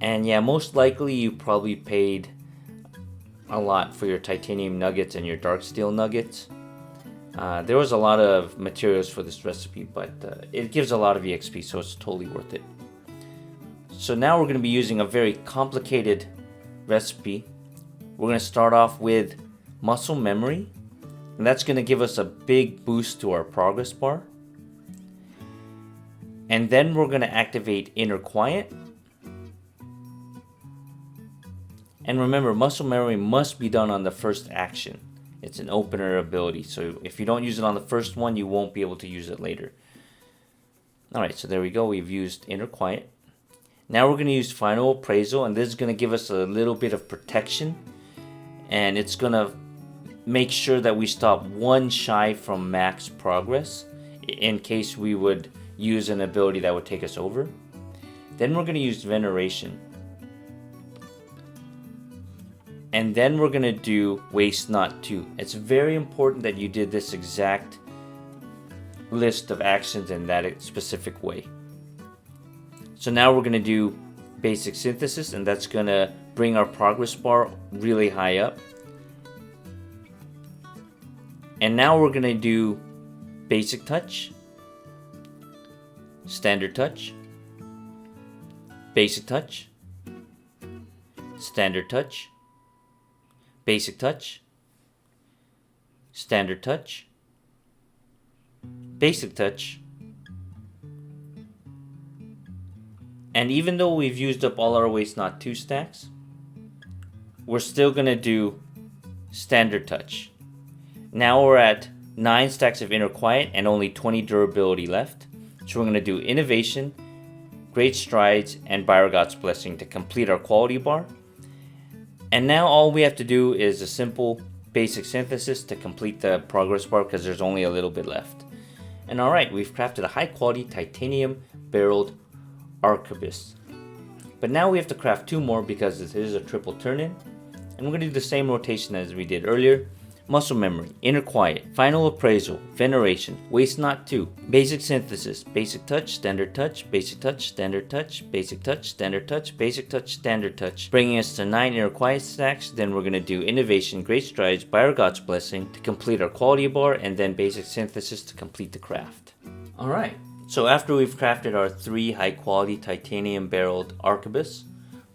And yeah, most likely you probably paid a lot for your titanium nuggets and your dark steel nuggets. There was a lot of materials for this recipe, but it gives a lot of EXP, so it's totally worth it. So now we're going to be using a very complicated recipe. We're going to start off with muscle memory, and that's going to give us a big boost to our progress bar. And then we're going to activate Inner Quiet. And remember, muscle memory must be done on the first action. It's an opener ability, so if you don't use it on the first one, you won't be able to use it later. Alright, so there we go. We've used Inner Quiet. Now we're going to use Final Appraisal, and this is going to give us a little bit of protection. And it's going to make sure that we stop 1 shy from max progress in case we would use an ability that would take us over. Then we're going to use Veneration. And then we're going to do Waste Not 2. It's very important that you did this exact list of actions in that specific way. So now we're going to do Basic Synthesis, and that's going to bring our progress bar really high up. And now we're going to do Basic Touch, Standard Touch, Basic Touch, Standard Touch, Basic Touch, Standard Touch, Basic Touch. And even though we've used up all our Waste Not 2 stacks, we're still going to do Standard Touch. Now we're at 9 stacks of Inner Quiet and only 20 durability left. So we're going to do Innovation, Great Strides, and Byregod's Blessing to complete our quality bar. And now all we have to do is a simple Basic Synthesis to complete the progress bar because there's only a little bit left. And alright, we've crafted a high quality titanium barreled Arquebus. But now we have to craft 2 more because this is a triple turn-in. And we're going to do the same rotation as we did earlier. Muscle Memory, Inner Quiet, Final Appraisal, Veneration, Waste Not 2, Basic Synthesis, Basic Touch, Standard Touch, Basic Touch, Standard Touch, Basic Touch, Standard Touch, Basic Touch, Standard Touch, bringing us to 9 Inner Quiet stacks. Then we're going to do Innovation, Great Strides, Byregod's Blessing to complete our quality bar, and then Basic Synthesis to complete the craft. Alright, so after we've crafted our 3 high quality titanium barreled Arquebus,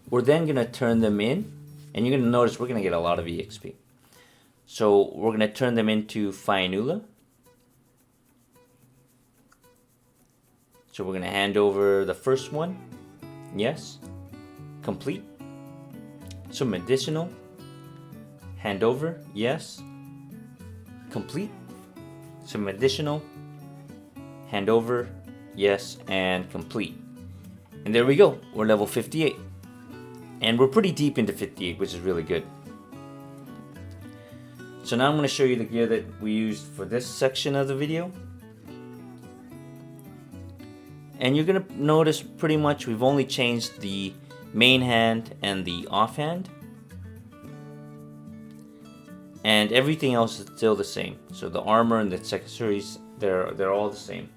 we're then going to turn them in, and you're going to notice we're going to get a lot of EXP. So we're going to turn them into Fionnuala. So we're going to hand over the first one. Yes. Complete. Some additional. Hand over. Yes. Complete. Some additional. Hand over. Yes. And complete. And there we go. We're level 58. And we're pretty deep into 58, which is really good. So now I'm going to show you the gear that we used for this section of the video. And you're going to notice pretty much we've only changed the main hand and the offhand. And everything else is still the same. So the armor and the accessories, they're all the same.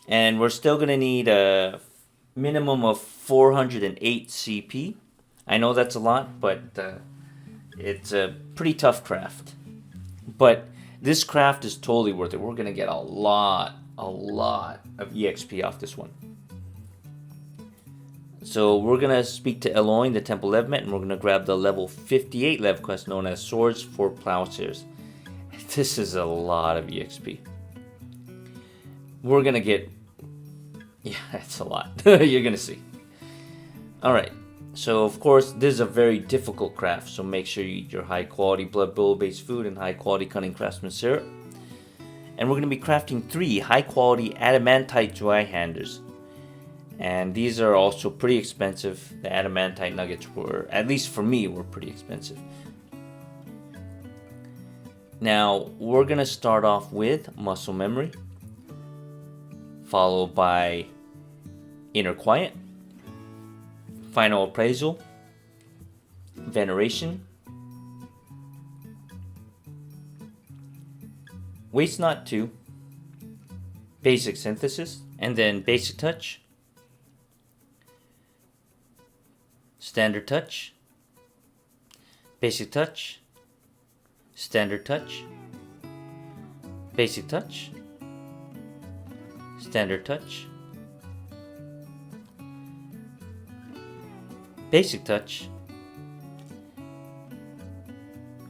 And we're still going to need a minimum of 408 CP. I know that's a lot, but it's a pretty tough craft. But this craft is totally worth it. We're going to get a lot of EXP off this one. So we're going to speak to Eloy in the Temple Levement, and we're going to grab the level 58 Lev quest known as Swords for Plowshares. This is a lot of EXP. We're going to get... Yeah, that's a lot. You're going to see. Alright. So of course this is a very difficult craft, so make sure you eat your high quality blood bowl based food and high quality cunning craftsman syrup. and we're going to be crafting 3 high quality adamantite dry handers. And these are also pretty expensive. The adamantite nuggets were, at least for me, were pretty expensive. Now we're going to start off with muscle memory, followed by inner quiet, final appraisal, veneration, waste not 2, basic synthesis, and then basic touch, standard touch, basic touch, standard touch, basic touch, standard touch, basic touch,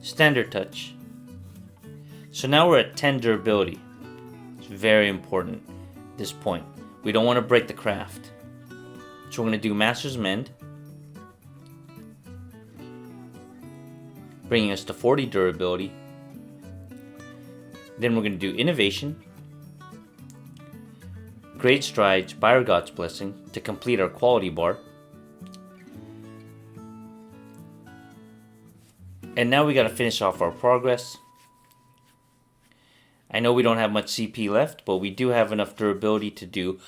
standard touch. So now we're at 10 durability. It's very important at this point. We don't want to break the craft. So we're going to do Master's Mend, bringing us to 40 durability. Then we're going to do Innovation, Great Strides, by our God's Blessing to complete our quality bar. And now we got to finish off our progress. I know we don't have much CP left, but we do have enough durability to do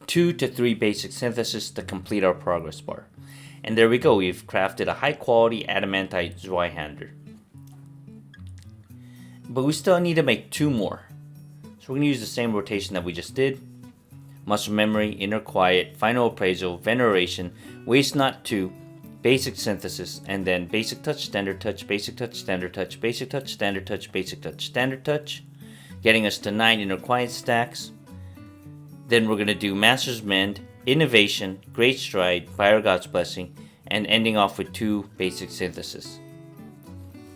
2 to 3 basic synthesis to complete our progress bar. And there we go, we've crafted a high quality adamantite Zweihander. But we still need to make 2 more. So we're going to use the same rotation that we just did. Muscle memory, inner quiet, final appraisal, veneration, waste not 2, basic synthesis, and then basic touch, standard touch, basic touch, standard touch, basic touch, standard touch, basic touch, standard touch, getting us to 9 inner quiet stacks. Then we're going to do Master's Mend, Innovation, Great Stride, by our God's Blessing, and ending off with 2 basic synthesis.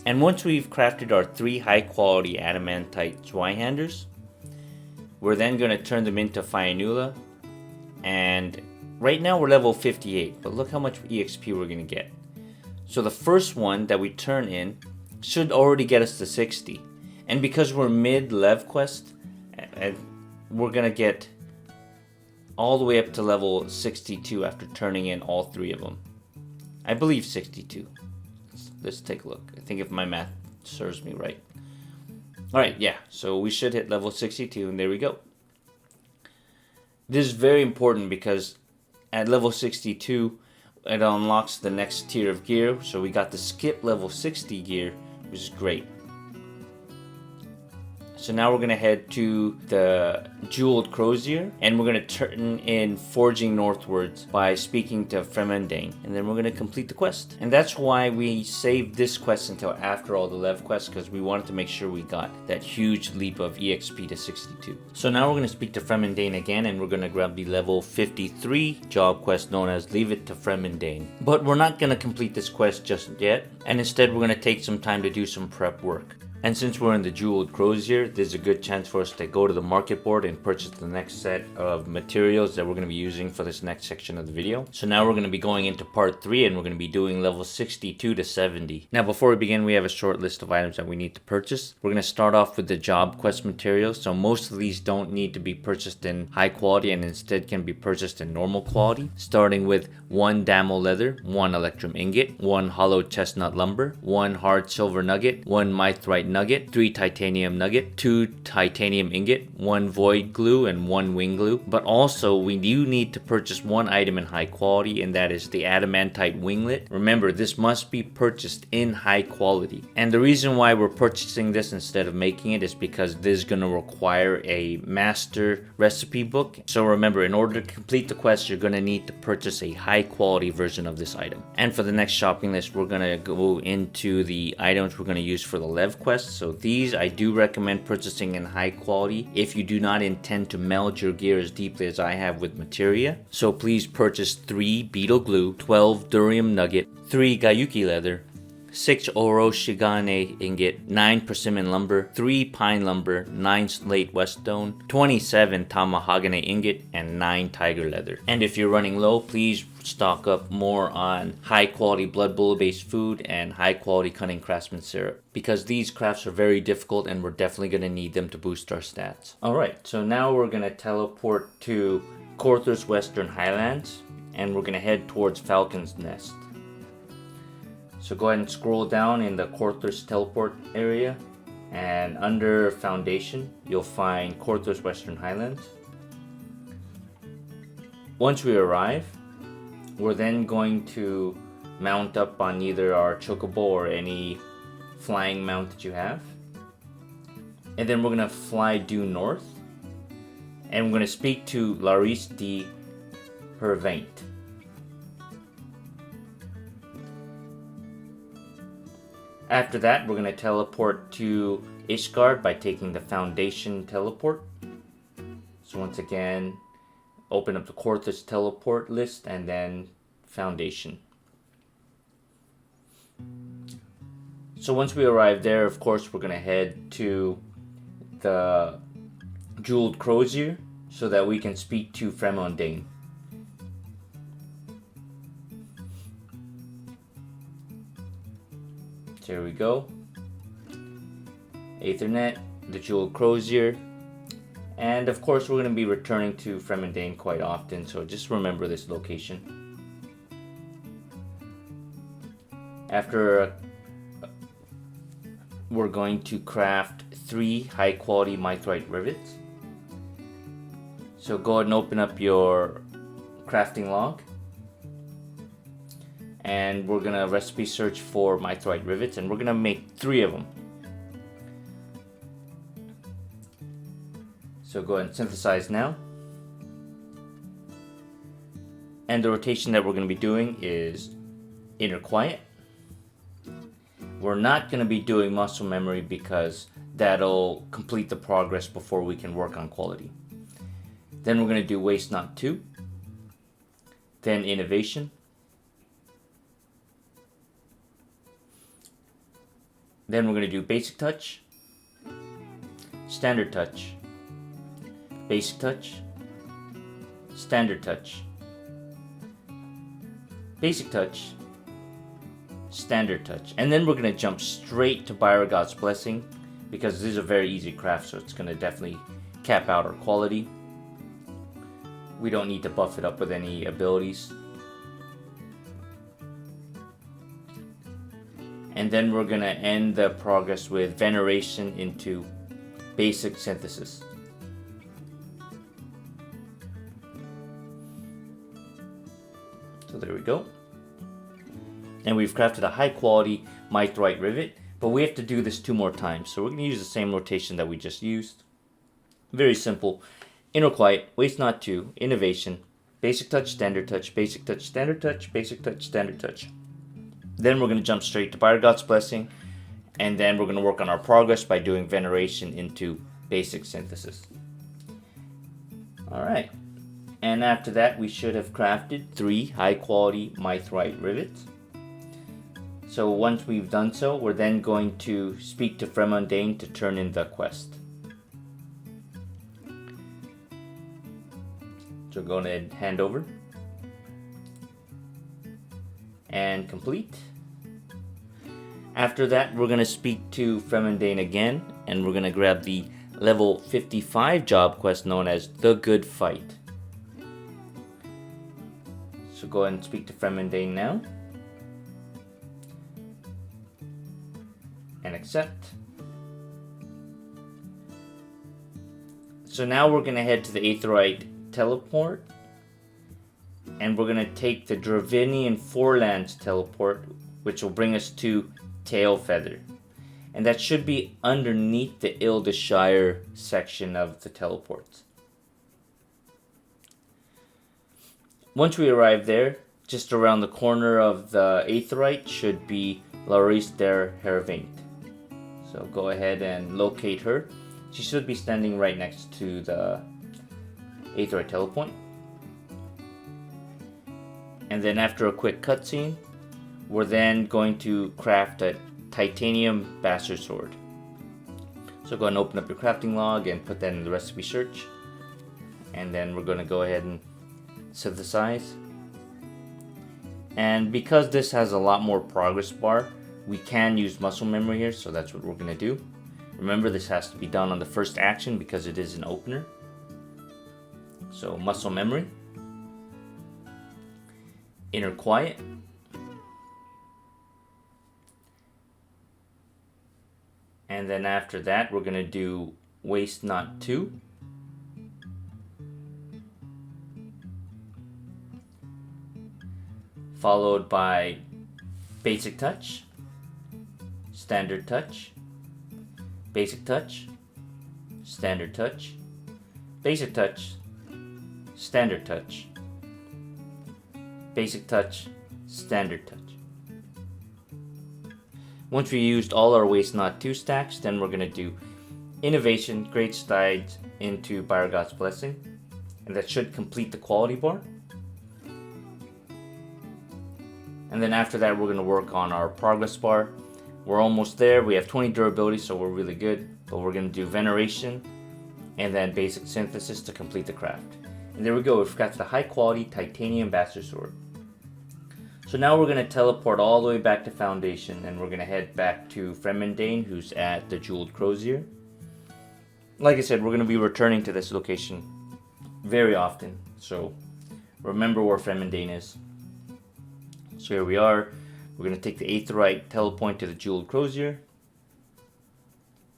And once we've crafted our 3 high quality adamantite Zweihanders, we're then going to turn them into Fionnuala, and right now we're level 58, but look how much EXP we're going to get. So the first one that we turn in should already get us to 60. And because we're mid Lev quest, we're going to get all the way up to level 62 after turning in all 3 of them. I believe 62. Let's take a look. I think if my math serves me right. Alright, yeah, so we should hit level 62, and there we go. This is very important because at level 62, it unlocks the next tier of gear, so we got to skip level 60 gear, which is great. So now we're going to head to the Jeweled Crozier, and we're going to turn in Forging Northwards by speaking to Fremendane, and then we're going to complete the quest. And that's why we saved this quest until after all the Lev quests, because we wanted to make sure we got that huge leap of EXP to 62. So now we're going to speak to Fremendane again, and we're going to grab the level 53 job quest known as Leave It to Fremendane. But we're not going to complete this quest just yet, and instead we're going to take some time to do some prep work. And since we're in the Jeweled Crozier, there's a good chance for us to go to the market board and purchase the next set of materials that we're going to be using for this next section of the video. So now we're going to be going into part 3, and we're going to be doing level 62 to 70. Now before we begin, we have a short list of items that we need to purchase. We're going to start off with the job quest materials. So most of these don't need to be purchased in high quality and instead can be purchased in normal quality. Starting with 1 Damel leather, 1 electrum ingot, 1 hollow chestnut lumber, 1 hard silver nugget, 1 mithrite nugget, 3 titanium nugget, 2 titanium ingot, 1 void glue, and 1 wing glue. But also we do need to purchase 1 item in high quality, and that is the adamantite winglet. Remember, this must be purchased in high quality. And the reason why we're purchasing this instead of making it is because this is going to require a master recipe book. So remember, in order to complete the quest, you're going to need to purchase a high quality version of this item. And for the next shopping list, we're going to go into the items we're going to use for the Lev quest. So these I do recommend purchasing in high quality if you do not intend to meld your gear as deeply as I have with materia. So please purchase 3 beetle glue, 12 durium nugget, 3 Gayuki leather, 6 Oroshigane ingot, 9 persimmon lumber, 3 pine lumber, 9 slate whetstone, 27 tamahagane ingot, and 9 tiger leather. And if you're running low, please stock up more on high quality blood bowl based food and high quality cunning craftsman syrup, because these crafts are very difficult and we're definitely going to need them to boost our stats. Alright, so now we're going to teleport to Corthor's Western Highlands and we're going to head towards Falcon's Nest. So go ahead and scroll down in the Corthor's teleport area, and under Foundation you'll find Corthor's Western Highlands. Once we arrive, we're then going to mount up on either our chocobo or any flying mount that you have. And then we're going to fly due north, and we're going to speak to Laris de Hervaint. After that, we're going to teleport to Ishgard by taking the Foundation teleport. So once again, open up the Corthor's teleport list and then Foundation. So once we arrive there, of course, we're going to head to the Jeweled Crozier so that we can speak to Fremondane. There we go. Aethernet, the Jeweled Crozier, and of course we're going to be returning to Fremondane quite often, so just remember this location. After we're going to craft 3 high quality mithrite rivets. So go ahead and open up your crafting log, and we're gonna recipe search for mithrite rivets, and we're gonna make 3 of them. So go ahead and synthesize now. And the rotation that we're gonna be doing is Inner Quiet. We're not gonna be doing muscle memory because that'll complete the progress before we can work on quality. Then we're gonna do Waste Not 2. Then Innovation. Then we're going to do Basic Touch, Standard Touch, Basic Touch, Standard Touch, Basic Touch, Standard Touch. And then we're going to jump straight to Byregod's Blessing because this is a very easy craft, so it's going to definitely cap out our quality. We don't need to buff it up with any abilities. And then we're going to end the progress with Veneration into Basic Synthesis. So there we go. And we've crafted a high quality mithrite rivet, but we have to do this 2 more times. So we're going to use the same rotation that we just used. Very simple. Inner Quiet, Waste Not 2, Innovation, Basic Touch, Standard Touch, Basic Touch, Standard Touch, Basic Touch, Standard Touch. Then we're going to jump straight to Byregod's Blessing, and then we're going to work on our progress by doing Veneration into Basic Synthesis. Alright, and after that we should have crafted 3 high quality mithrite rivets. So once we've done so, we're then going to speak to Fremondane to turn in the quest. So go ahead and hand over. And complete. After that, we're going to speak to Fremondane again, and we're going to grab the level 55 job quest known as The Good Fight. So go ahead and speak to Fremondane now. And accept. So now we're going to head to the Aetherite teleport, and we're going to take the Dravinian Forelands teleport, which will bring us to Tailfeather, and that should be underneath the Ildeshire section of the teleports. Once we arrive there, just around the corner of the Aetherite should be Laris de Hervaint. So go ahead and locate her. She should be standing right next to the Aetherite teleport. And then after a quick cutscene, we're then going to craft a titanium bastard sword. So go ahead and open up your crafting log and put that in the recipe search. And then we're going to go ahead and synthesize. And because this has a lot more progress bar, we can use muscle memory here, so that's what we're going to do. Remember, this has to be done on the first action because it is an opener. So muscle memory, inner quiet, and then after that we're going to do waste not 2. Followed by basic touch, standard touch, basic touch, standard touch, basic touch, standard touch, basic touch, standard touch. Once we used all our waste not 2 stacks, then we're going to do innovation, great strides into Byregot's blessing, and that should complete the quality bar. And then after that, we're going to work on our progress bar. We're almost there. We have 20 durability, so we're really good. But we're going to do veneration and then basic synthesis to complete the craft. And there we go. We've got the high quality titanium bastard sword. So now we're going to teleport all the way back to Foundation, and we're going to head back to Fremendane, who's at the Jeweled Crozier. Like I said, we're going to be returning to this location very often. So remember where Fremendane is. So here we are. We're going to take the Aetheryte telepoint to the Jeweled Crozier.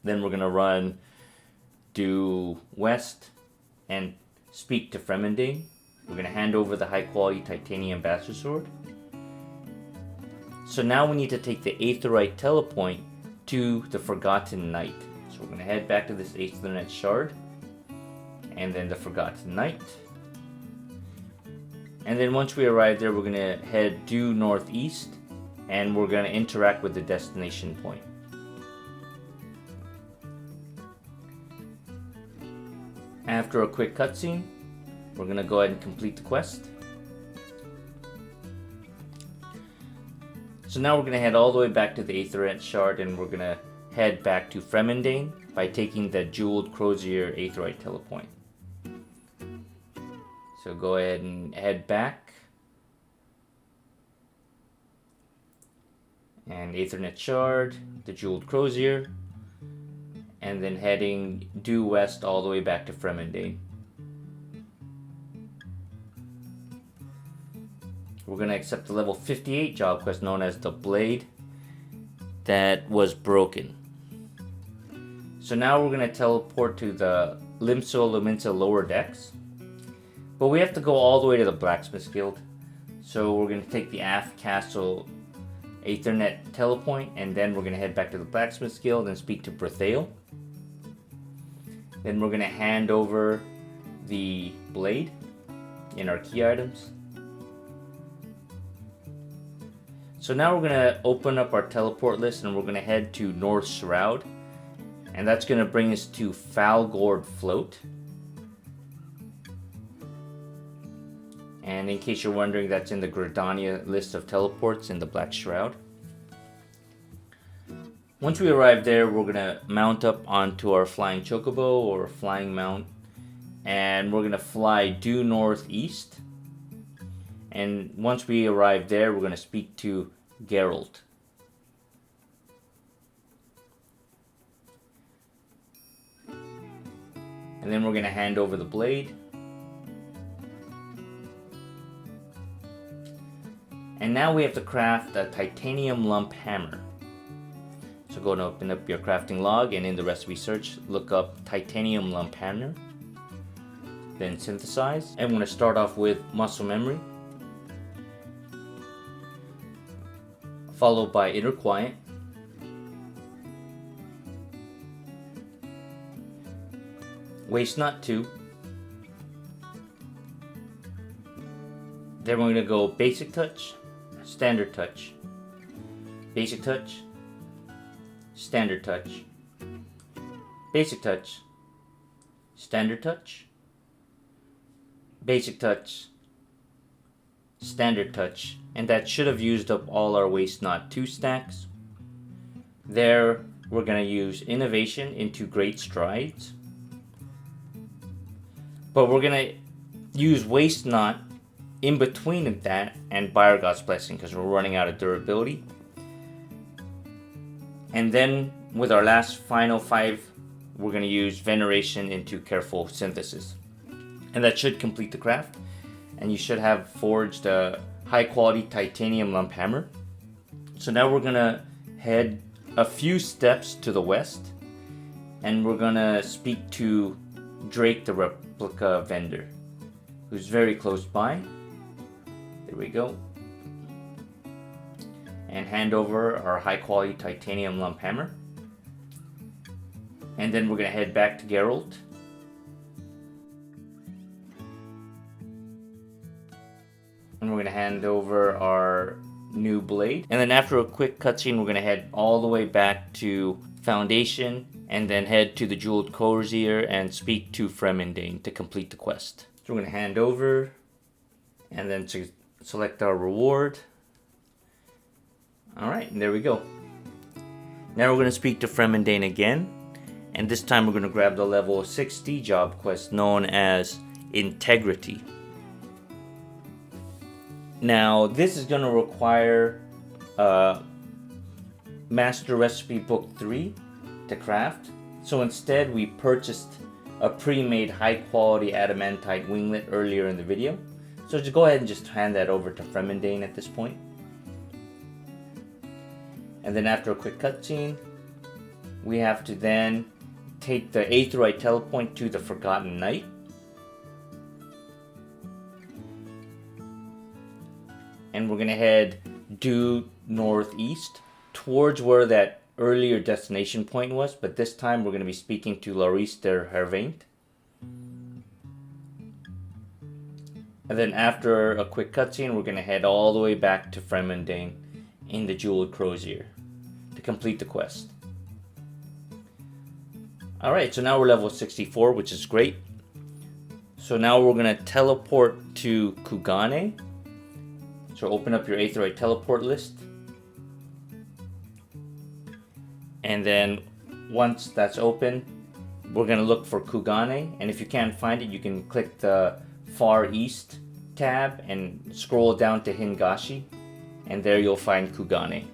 Then we're going to run due west and speak to Fremendane. We're going to hand over the high quality titanium bastard sword. So now we need to take the Aetheryte telepoint to the Forgotten Knight. So we're going to head back to this Aetheryte shard and then the Forgotten Knight. And then once we arrive there, we're going to head due northeast and we're going to interact with the destination point. After a quick cutscene, we're going to go ahead and complete the quest. So now we're going to head all the way back to the Aetheryte shard and we're going to head back to Fremendane by taking the Jeweled Crozier Aetheryte telepoint. So go ahead and head back. And Aetheryte shard, the Jeweled Crozier, and then heading due west all the way back to Fremendane. We're going to accept the level 58 job quest known as the Blade that was broken. So now we're going to teleport to the Limso Luminsa lower decks. But we have to go all the way to the Blacksmith Guild. So we're going to take the Aft Castle Aethernet telepoint and then we're going to head back to the Blacksmith Guild and speak to Brethael. Then we're going to hand over the blade in our key items. So now we're going to open up our teleport list and we're going to head to North Shroud. And that's going to bring us to Falgord Float. And in case you're wondering, that's in the Gridania list of teleports in the Black Shroud. Once we arrive there, we're going to mount up onto our flying chocobo or flying mount. And we're going to fly due northeast. And once we arrive there, we're going to speak to Geralt. And then we're going to hand over the blade. And now we have to craft a titanium lump hammer. So go and open up your crafting log and in the recipe search, look up titanium lump hammer. Then synthesize. And we're going to start off with muscle memory. Followed by inner quiet. Waste not 2. Then we're going to go basic touch, standard touch, basic touch, standard touch, basic touch, standard touch, basic touch, standard touch, and that should have used up all our waste not 2 stacks. There we're going to use innovation into great strides, but we're going to use waste not in between that and Buyer God's Blessing because we're running out of durability. And then with our last final 5, we're going to use Veneration into Careful Synthesis. And that should complete the craft. And you should have forged a high quality titanium lump hammer. So now we're going to head a few steps to the west. And we're going to speak to Drake, the replica vendor, who's very close by. There we go. And hand over our high quality titanium lump hammer. And then we're going to head back to Geralt. And we're going to hand over our new blade. And then after a quick cutscene, we're going to head all the way back to Foundation. And then head to the Jeweled Crozier and speak to Fremendane to complete the quest. So we're going to hand over. And then to select our reward. Alright, and there we go. Now we're going to speak to Fremendane again. And this time we're going to grab the level 60 job quest known as Integrity. Now this is going to require Master Recipe Book 3 to craft. So instead we purchased a pre-made high quality adamantite winglet earlier in the video. So just go ahead and just hand that over to Fremendane at this point. And then after a quick cutscene, we have to then take the Aetheryte telepoint to the Forgotten Knight. And we're going to head due northeast towards where that earlier destination point was. But this time we're going to be speaking to Laurice der Hervaint. And then after a quick cutscene, we're going to head all the way back to Fremendane in the Jeweled Crozier to complete the quest. Alright, so now we're level 64, which is great. So now we're going to teleport to Kugane. So open up your Aetheryte teleport list. And then once that's open, we're going to look for Kugane. And if you can't find it, you can click the Far East tab and scroll down to Hingashi. And there you'll find Kugane.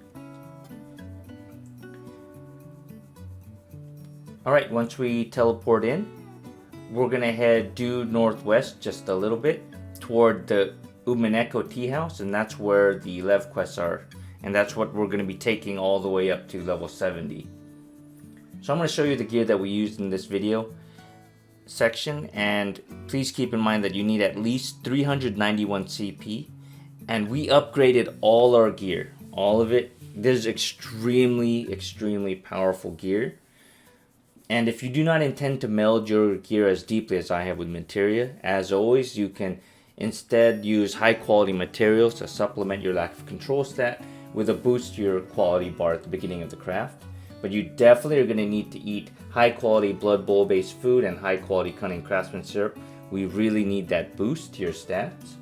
Alright, once we teleport in, we're going to head due northwest just a little bit toward the Umineko Tea House, and that's where the Lev quests are. And that's what we're going to be taking all the way up to level 70. So I'm going to show you the gear that we used in this video section, and please keep in mind that you need at least 391 CP, and we upgraded all our gear, all of it. This is extremely powerful gear. And if you do not intend to meld your gear as deeply as I have with materia, as always, you can instead use high quality materials to supplement your lack of control stat with a boost to your quality bar at the beginning of the craft. But you definitely are going to need to eat high quality Blood Bowl based food and high quality Cunning Craftsman syrup. We really need that boost to your stats.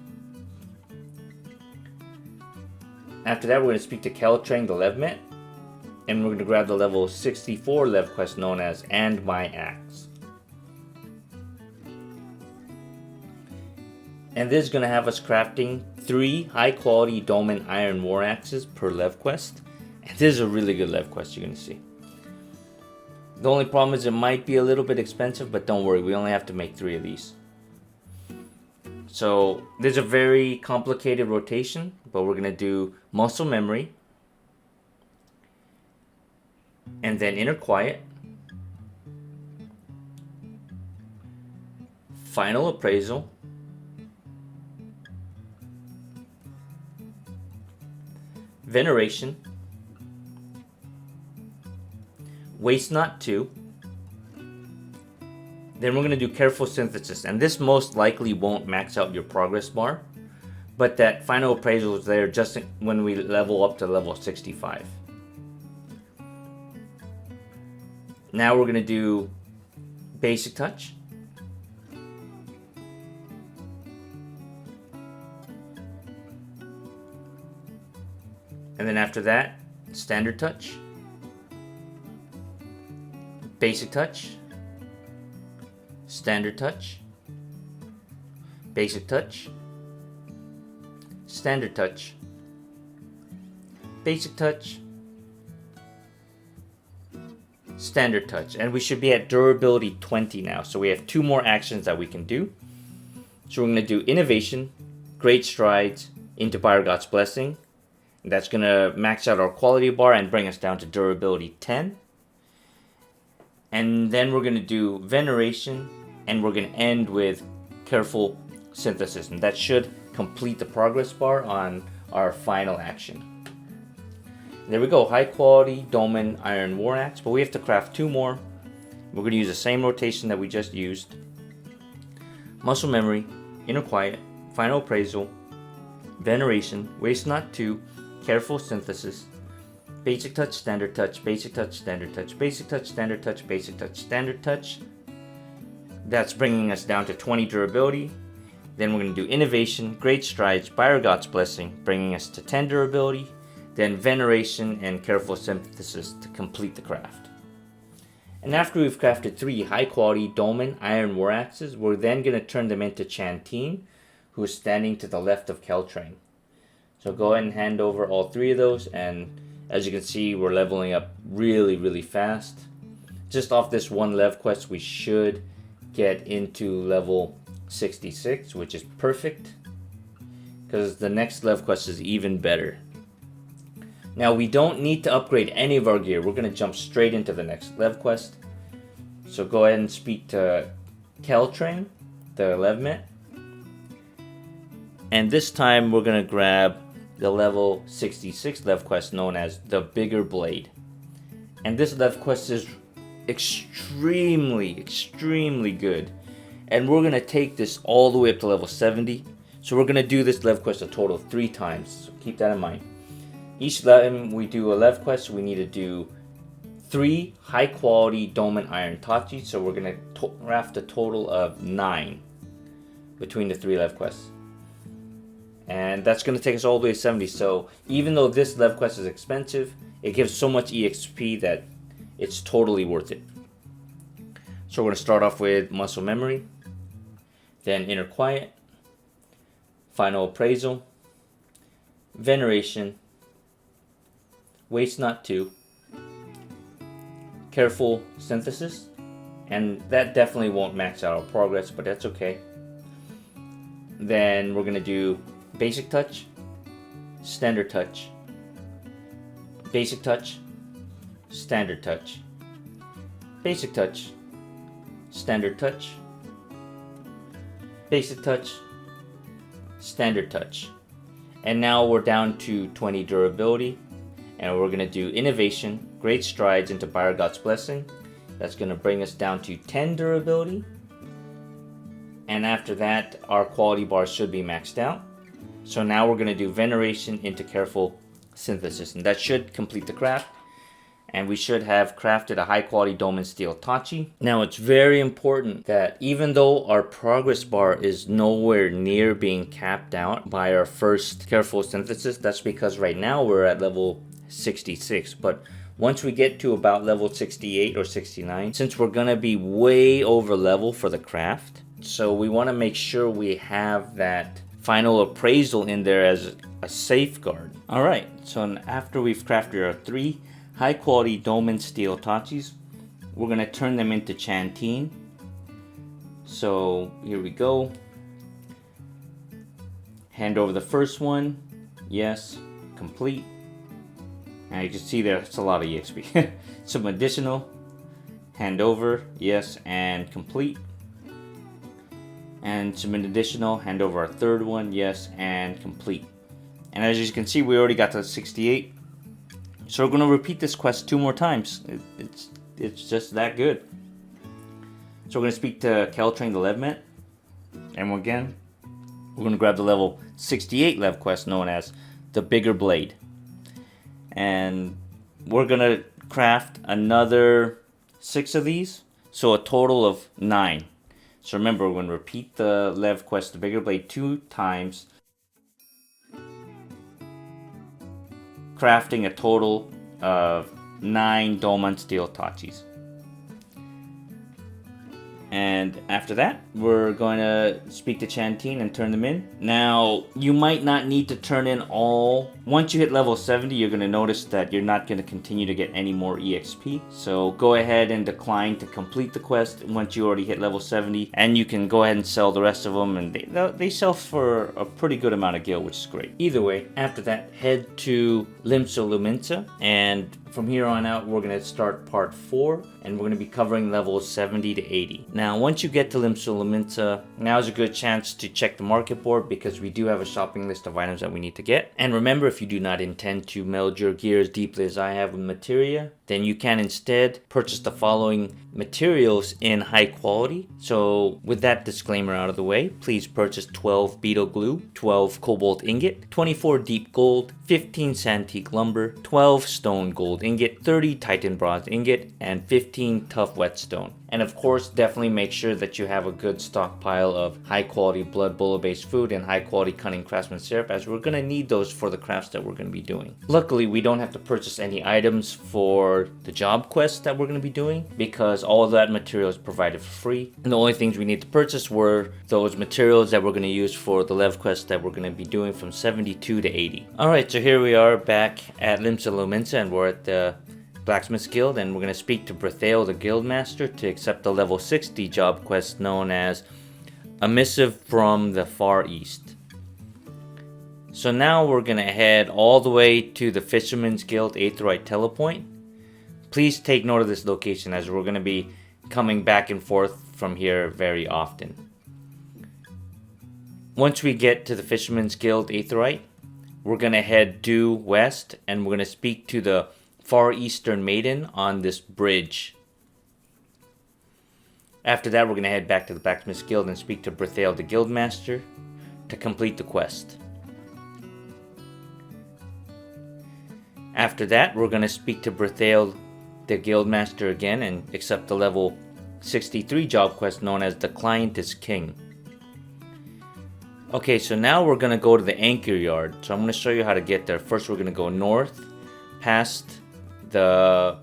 After that, we're going to speak to Keltrang the Levmet. And we're going to grab the level 64 Lev quest known as And My Axe. And this is going to have us crafting 3 high quality Dolmen Iron War Axes per Lev quest. And this is a really good Lev quest, you're going to see. The only problem is it might be a little bit expensive, but don't worry, we only have to make 3 of these. So there's a very complicated rotation, but we're going to do Muscle Memory, and then Inner Quiet, Final Appraisal, Veneration, Waste Not 2, then we're going to do Careful Synthesis, and this most likely won't max out your progress bar, but that Final Appraisal is there just when we level up to level 65. Now we're going to do Basic Touch, And then after that, standard touch, basic touch, standard touch, basic touch, standard touch, basic touch, standard touch. And we should be at durability 20 now. So we have 2 more actions that we can do. So we're going to do innovation, great strides into Fire God's Blessing. That's going to max out our quality bar and bring us down to durability 10. And then we're going to do veneration, and we're going to end with careful synthesis. And that should complete the progress bar on our final action. There we go, high quality Dolmen Iron War Axe, but we have to craft 2 more. We're going to use the same rotation that we just used. Muscle Memory, Inner Quiet, Final Appraisal, Veneration, Waste Not 2, Careful Synthesis, Basic Touch, Standard Touch, Basic Touch, Standard Touch, Basic Touch, Standard Touch, Basic Touch, Standard Touch. That's bringing us down to 20 durability. Then we're going to do Innovation, Great Strides, Fire God's Blessing, bringing us to 10 durability. Then Veneration and Careful Synthesis to complete the craft. And after we've crafted 3 high quality Dolmen Iron War Axes, we're then going to turn them into Chantine, who is standing to the left of Keltrain. So go ahead and hand over all 3 of those, and as you can see, we're leveling up really fast. Just off this one Lev quest, we should get into level 66, which is perfect, because the next Lev quest is even better. Now we don't need to upgrade any of our gear. We're going to jump straight into the next Lev quest. So go ahead and speak to Keltrain, the Levmet. And this time we're going to grab the level 66 Lev quest known as the Bigger Blade. And this Lev quest is extremely good. And we're going to take this all the way up to level 70. So we're going to do this Lev quest a total of 3 times. So keep that in mind. Each time we do a Lev quest, we need to do 3 high quality Dolmen Iron Tachi. So we're going to craft a total of 9 between the 3 Lev quests. And that's going to take us all the way to 70. So even though this Lev quest is expensive, it gives so much EXP that it's totally worth it. So we're going to start off with Muscle Memory, then Inner Quiet, Final Appraisal, Veneration, Waste Not 2, Careful Synthesis, and that definitely won't max out our progress, but that's okay. Then we're going to do Basic Touch, Standard Touch, Basic Touch, Standard Touch, Basic Touch, Standard Touch, Basic Touch, Standard Touch. And now we're down to 20 durability. And we're going to do Innovation, Great Strides into Fire God's Blessing. That's going to bring us down to 10 durability. And after that, our quality bar should be maxed out. So now we're going to do Veneration into Careful Synthesis. And that should complete the craft. And we should have crafted a high quality Dolmen Steel Tachi. Now it's very important that even though our progress bar is nowhere near being capped out by our first Careful Synthesis, that's because right now we're at level 66, but once we get to about level 68 or 69, since we're gonna be way over level for the craft, so we want to make sure we have that final appraisal in there as a safeguard. Alright, so after we've crafted our 3 high quality Dolmen Steel Tachis, we're gonna turn them into Chantine. So here we go. Hand over the first one, yes, complete. And you can see there's a lot of EXP. Some additional, hand over, yes, and complete. And some additional, hand over our third one, yes, and complete. And as you can see, we already got to 68. So we're going to repeat this quest 2 more times. It's just that good. So we're going to speak to Keltrain the Levmet. And again, we're going to grab the level 68 Lev quest known as the Bigger Blade. And we're going to craft another 6 of these. So a total of 9. So remember, we're going to repeat the Lev quest, the Bigger Blade, 2 times. crafting a total of 9 Dolman Steel Tachis. And after that, we're going to speak to Chantine and turn them in. Now, you might not need to turn in all. Once you hit level 70, you're going to notice that you're not going to continue to get any more EXP. So go ahead and decline to complete the quest once you already hit level 70. And you can go ahead and sell the rest of them. And they sell for a pretty good amount of gil, which is great. Either way, after that, head to Limsa. And from here on out, we're going to start part 4. And we're going to be covering levels 70 to 80. Now, once you get to Limsa, now's a good chance to check the market board because we do have a shopping list of items that we need to get. And remember, if you do not intend to meld your gear as deeply as I have with materia, then you can instead purchase the following materials in high quality. So with that disclaimer out of the way, please purchase 12 beetle glue, 12 cobalt ingot, 24 deep gold, 15 sandteak lumber, 12 stone gold ingot, 30 titan bronze ingot, and 15 tough whetstone. And of course, definitely make sure that you have a good stockpile of high quality blood bullet based food and high quality cunning craftsman syrup, as we're going to need those for the crafts that we're going to be doing. Luckily, we don't have to purchase any items for the job quests that we're going to be doing because all of that material is provided for free. And the only things we need to purchase were those materials that we're going to use for the Lev quests that we're going to be doing from 72 to 80. Alright, so here we are back at Limsa and we're at the Blacksmith Guild, and we're going to speak to Brethael the Guildmaster to accept the level 60 job quest known as A Missive from the Far East. So now we're going to head all the way to the Fisherman's Guild Aetheryte Telepoint. Please take note of this location as we're going to be coming back and forth from here very often. Once we get to the Fisherman's Guild Aetheryte, we're going to head due west and we're going to speak to the Far Eastern Maiden on this bridge. After that, we're going to head back to the Blacksmith Guild and speak to Brethael the Guildmaster to complete the quest. After that, we're going to speak to Brethael the Guildmaster again and accept the level 63 job quest known as The Client is King. Okay, so now we're going to go to the Anchor Yard. So I'm going to show you how to get there. First, we're going to go north past the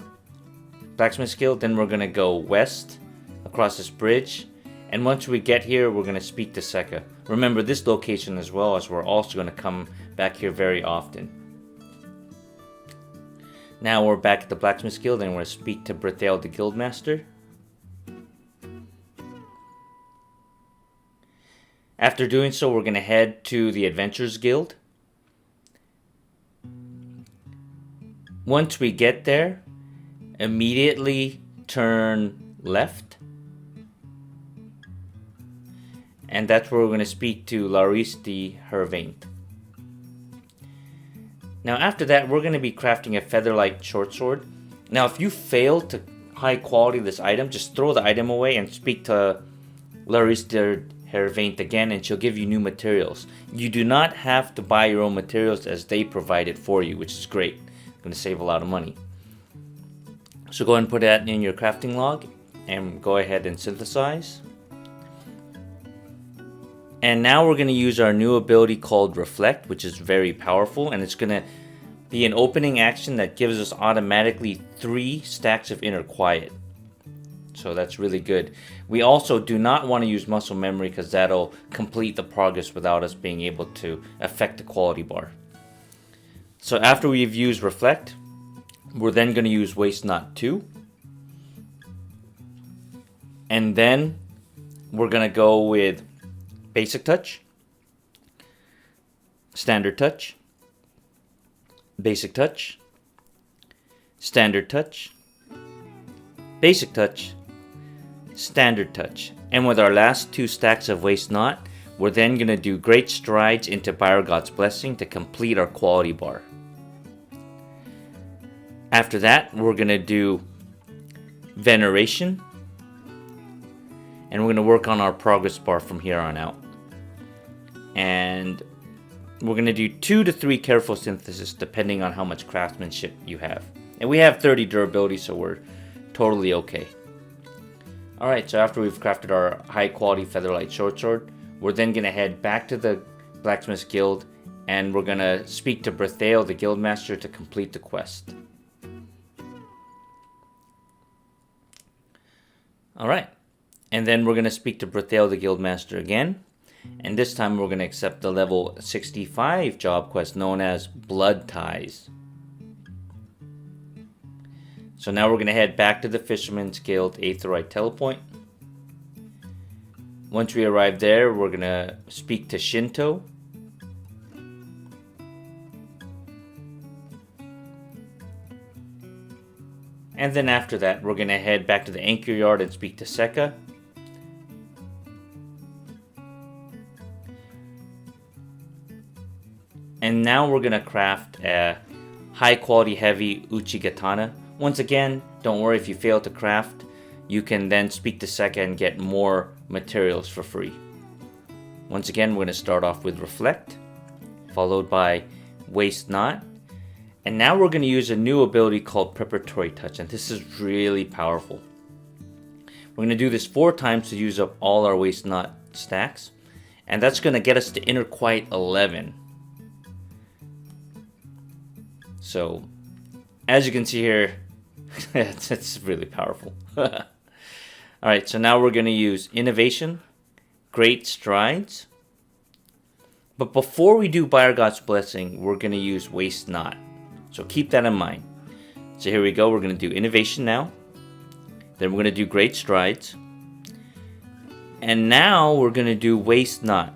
Blacksmith Guild, then we're going to go west across this bridge, and once we get here we're going to speak to Seka. Remember this location as well, as we're also going to come back here very often. Now we're back at the Blacksmith Guild and we're going to speak to Brethael the Guildmaster. After doing so, we're going to head to the Adventurers Guild. Once we get there, immediately turn left. And that's where we're going to speak to Laris the Hervaint. Now after that, we're going to be crafting a Featherlight short sword. Now if you fail to high quality this item, just throw the item away and speak to Laris the Hervaint again and she'll give you new materials. You do not have to buy your own materials as they provide it for you, which is great. Going to save a lot of money. So go ahead and put that in your crafting log and go ahead and synthesize. And now we're going to use our new ability called Reflect, which is very powerful, and it's going to be an opening action that gives us automatically 3 stacks of inner quiet. So that's really good. We also do not want to use muscle memory because that'll complete the progress without us being able to affect the quality bar. So after we've used Reflect, we're then going to use Waste Not 2. And then we're going to go with Basic Touch, Standard Touch, Basic Touch, Standard Touch, Basic Touch, Standard Touch. And with our last 2 stacks of Waste Not, we're then going to do Great Strides into Byregod's Blessing to complete our quality bar. After that, we're going to do Veneration. And we're going to work on our progress bar from here on out. And we're going to do 2 to 3 Careful Synthesis depending on how much craftsmanship you have. And we have 30 durability, so we're totally okay. Alright, so after we've crafted our high quality Featherlight short sword, we're then going to head back to the Blacksmith Guild and we're gonna speak to Berthael, the Guildmaster, to complete the quest. Alright, and then we're gonna speak to Berthael, the Guildmaster again, and this time we're gonna accept the level 65 job quest known as Blood Ties. So now we're gonna head back to the Fisherman's Guild Aetheryte Telepoint. Once we arrive there, we're gonna speak to Shinto. And then after that, we're gonna head back to the Anchor Yard and speak to Seka. And now we're gonna craft a high quality heavy Uchigatana. Once again, don't worry if you fail to craft, you can then speak to Seka and get more materials for free. Once again, we're gonna start off with Reflect, followed by Waste Not. And now we're gonna use a new ability called Preparatory Touch, and this is really powerful. We're gonna do this 4 times to use up all our Waste Not stacks, and that's gonna get us to Inner Quiet 11. So, as you can see here, it's really powerful. Alright, so now we're going to use Innovation, Great Strides. But before we do By Our God's Blessing, we're going to use Waste Not. So keep that in mind. So here we go, we're going to do Innovation now. Then we're going to do Great Strides. And now we're going to do Waste Not.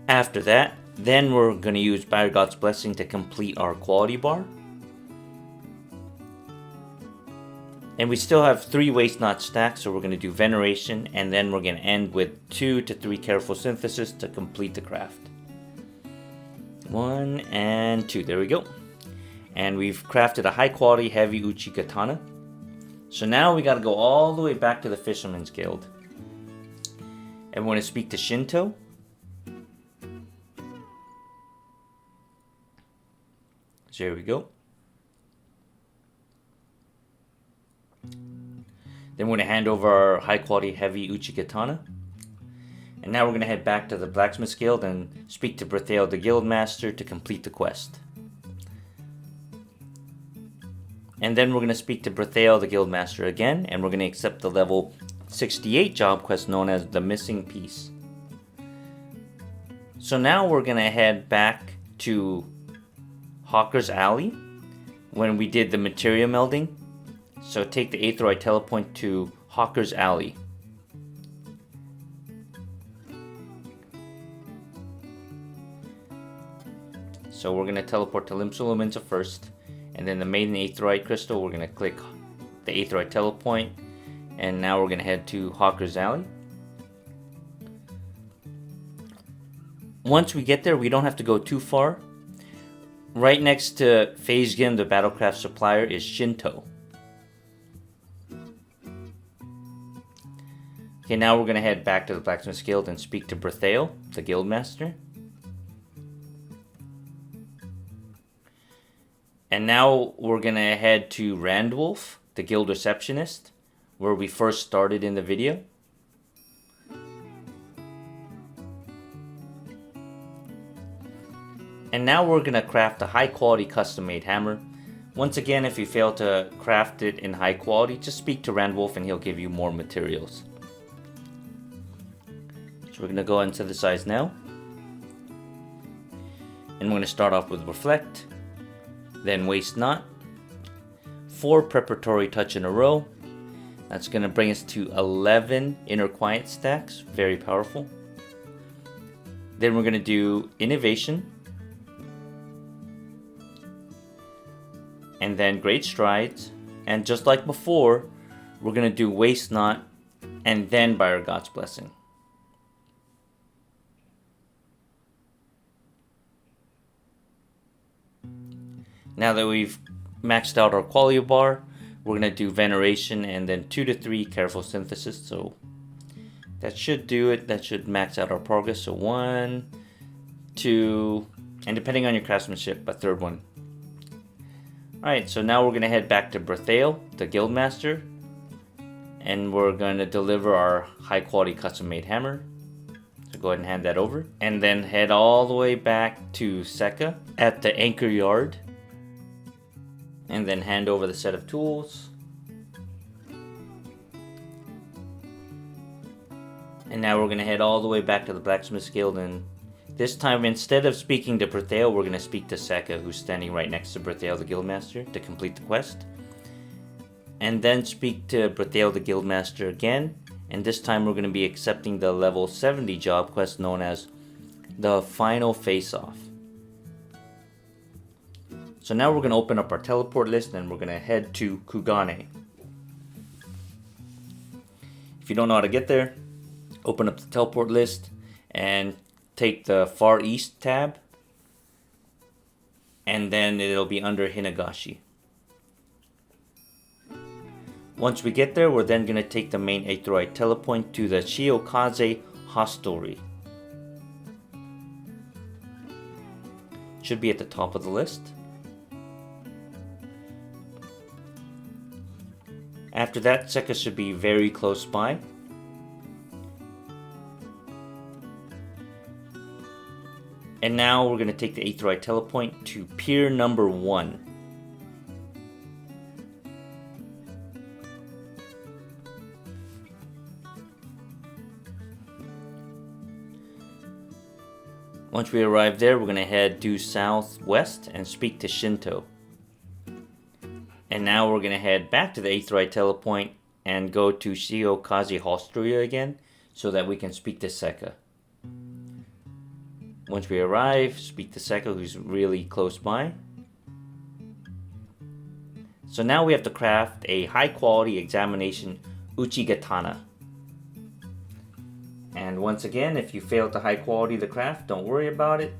After that, then we're going to use By Our God's Blessing to complete our quality bar. And we still have 3 Waste Not stacks, so we're going to do Veneration, and then we're going to end with 2 to 3 Careful Synthesis to complete the craft. 1 and 2, there we go. And we've crafted a high quality heavy Uchigatana. So now we got to go all the way back to the Fisherman's Guild. And we're going to speak to Shinto. So here we go. Then we're going to hand over our high quality heavy Uchigatana. And now we're going to head back to the Blacksmith Guild and speak to Berthael, the Guildmaster, to complete the quest. And then we're going to speak to Berthael, the Guildmaster again, and we're going to accept the level 68 job quest known as the Missing Piece. So now we're going to head back to Hawker's Alley when we did the materia melding. So take the Aetheryte Telepoint to Hawker's Alley. So we're going to teleport to Limsa first, and then the Maiden Aetheryte Crystal, we're going to click the Aetheryte Telepoint, and now we're going to head to Hawker's Alley. Once we get there, we don't have to go too far. Right next to Phasegim, the Battlecraft supplier, is Shinto. Okay, now we're going to head back to the Blacksmith Guild and speak to Berthael, the Guildmaster. And now we're going to head to Randwolf, the Guild Receptionist, where we first started in the video. And now we're going to craft a high quality custom made hammer. Once again, if you fail to craft it in high quality, just speak to Randwolf and he'll give you more materials. So we're going to go and synthesize now. And we're going to start off with Reflect, then Waste Not, 4 Preparatory Touch in a row. That's going to bring us to 11 Inner Quiet stacks, very powerful. Then we're going to do Innovation, and then Great Strides, and just like before, we're going to do Waste Not, and then By Our God's Blessing. Now that we've maxed out our quality bar, we're going to do Veneration and then 2 to 3 Careful Synthesis. So that should do it. That should max out our progress. So 1, 2, and depending on your craftsmanship, a third one. Alright, so now we're going to head back to Berthael, the Guildmaster, and we're going to deliver our high quality custom made hammer. So go ahead and hand that over. And then head all the way back to Seka at the anchor yard. And then hand over the set of tools. And now we're going to head all the way back to the Blacksmith's Guild, and this time instead of speaking to Berthale, we're going to speak to Seka, who's standing right next to Berthale the Guildmaster, to complete the quest. And then speak to Berthale the Guildmaster again, and this time we're going to be accepting the level 70 job quest known as the Final Face-Off. So now we're going to open up our teleport list and we're going to head to Kugane. If you don't know how to get there, open up the teleport list and take the Far East tab, and then it'll be under Hinagashi. Once we get there, we're then going to take the main Aetheroid telepoint to the Shiokaze Hostelry. Should be at the top of the list. After that, Seka should be very close by. And now we're going to take the Aetheroid telepoint to Pier number 1. Once we arrive there, we're going to head due southwest and speak to Shinto. And now we're going to head back to the Aetheroid telepoint and go to Shiokaze Hostelry again so that we can speak to Seka. Once we arrive, speak to Seka, who's really close by. So now we have to craft a high quality examination Uchigatana. And once again, if you fail to high quality the craft, don't worry about it.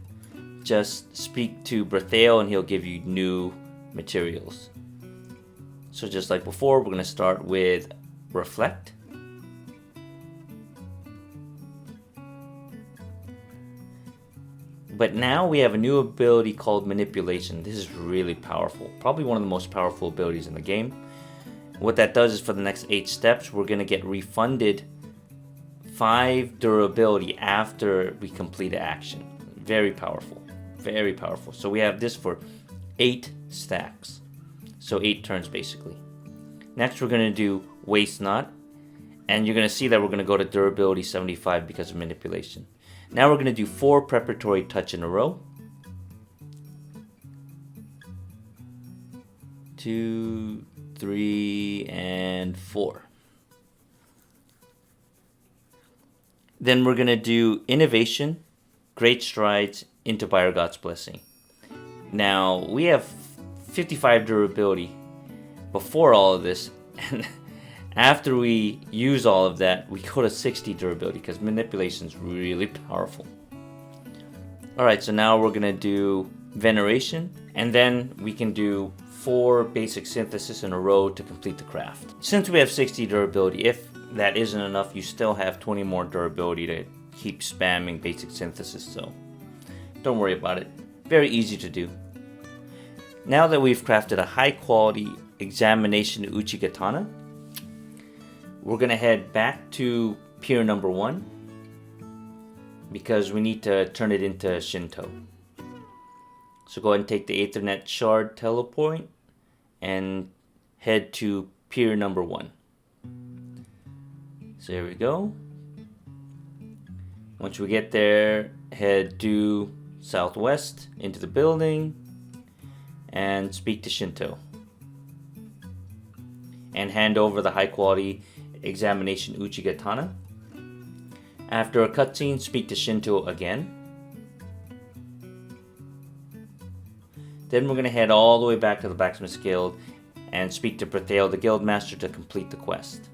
Just speak to Berthale and he'll give you new materials. So just like before, we're going to start with Reflect. But now we have a new ability called Manipulation. This is really powerful. Probably one of the most powerful abilities in the game. What that does is for the next 8 steps, we're going to get refunded 5 durability after we complete an action. Very powerful. Very powerful. So we have this for 8 stacks. So 8 turns basically. Next we're going to do Waste Not. And you're going to see that we're going to go to durability 75 because of Manipulation. Now we're going to do 4 preparatory touch in a row. 2, 3, and 4. Then we're going to do Innovation, Great Strides, into Byregot's Blessing. Now we have 55 durability before all of this, and after we use all of that, we go to 60 durability because Manipulation is really powerful. Alright, so now we're going to do Veneration, and then we can do 4 basic synthesis in a row to complete the craft. Since we have 60 durability, if that isn't enough, you still have 20 more durability to keep spamming basic synthesis, so don't worry about it. Very easy to do. Now that we've crafted a high quality examination Uchigatana, we're going to head back to Pier number 1 because we need to turn it into Shinto. So go ahead and take the Aethernet Shard telepoint and head to Pier number 1. So there we go. Once we get there, head due southwest into the building and speak to Shinto. And hand over the high quality examination Uchigatana. After a cutscene, speak to Shinto again. Then we're going to head all the way back to the Blacksmith's Guild and speak to Berthale the Guildmaster to complete the quest.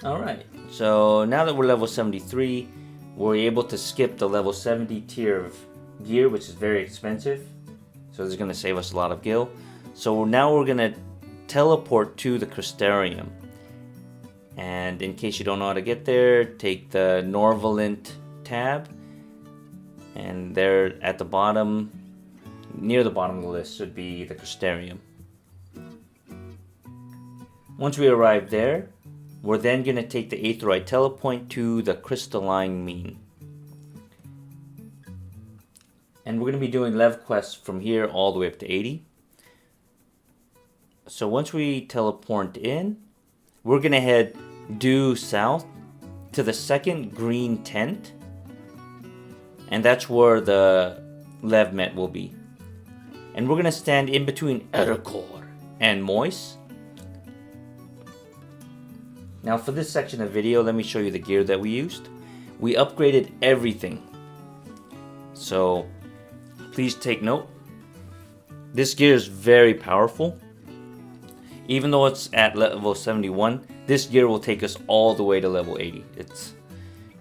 Alright, so now that we're level 73, we're able to skip the level 70 tier of gear, which is very expensive. So this is going to save us a lot of gil. So now we're going to teleport to the Crystarium. And in case you don't know how to get there, take the Norvalent tab. And there at the bottom, near the bottom of the list, should be the Crystarium. Once we arrive there, We're then going to take the Aetheroid Telepoint to the Crystalline Mean. And we're going to be doing Lev quests from here all the way up to 80. So once we teleport in, we're going to head due south to the second green tent. And that's where the Lev Met will be. And we're going to stand in between Edakor and Moise. Now for this section of video, let me show you the gear that we used. We upgraded everything. So please take note. This gear is very powerful. Even though it's at level 71, this gear will take us all the way to level 80. It's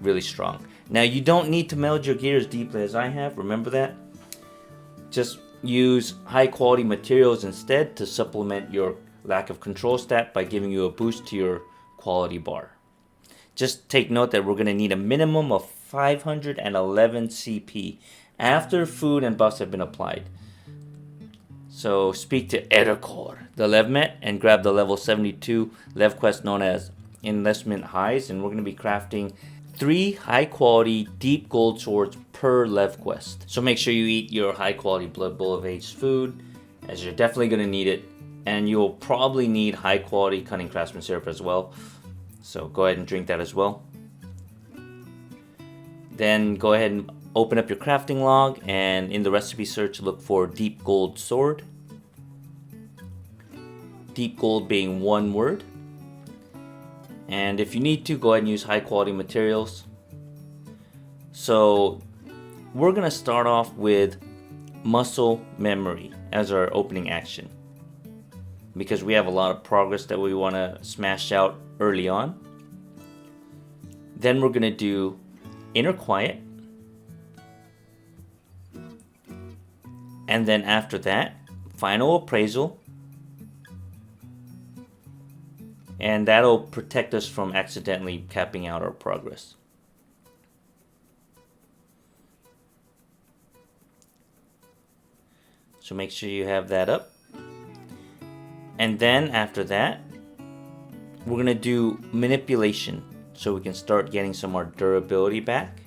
really strong. Now you don't need to meld your gear as deeply as I have, remember that? Just use high quality materials instead to supplement your lack of control stat by giving you a boost to your quality bar. Just take note that we're going to need a minimum of 511 CP after food and buffs have been applied. So speak to Edakor, the Levmet, and grab the level 72 Lev quest known as Enlistment Highs, and we're going to be crafting 3 high quality deep gold swords per Lev quest. So make sure you eat your high quality Blood Bowl of Aged food, as you're definitely going to need it, and you'll probably need high quality Cunning Craftsman syrup as well. So go ahead and drink that as well. Then go ahead and open up your crafting log, and in the recipe search look for deep gold sword. Deep gold being one word. And if you need to, go ahead and use high quality materials. So we're going to start off with muscle memory as our opening action, because we have a lot of progress that we want to smash out early on. Then we're going to do inner quiet. And then after that, final appraisal. And that'll protect us from accidentally capping out our progress. So make sure you have that up. And then after that, we're going to do manipulation so we can start getting some more durability back.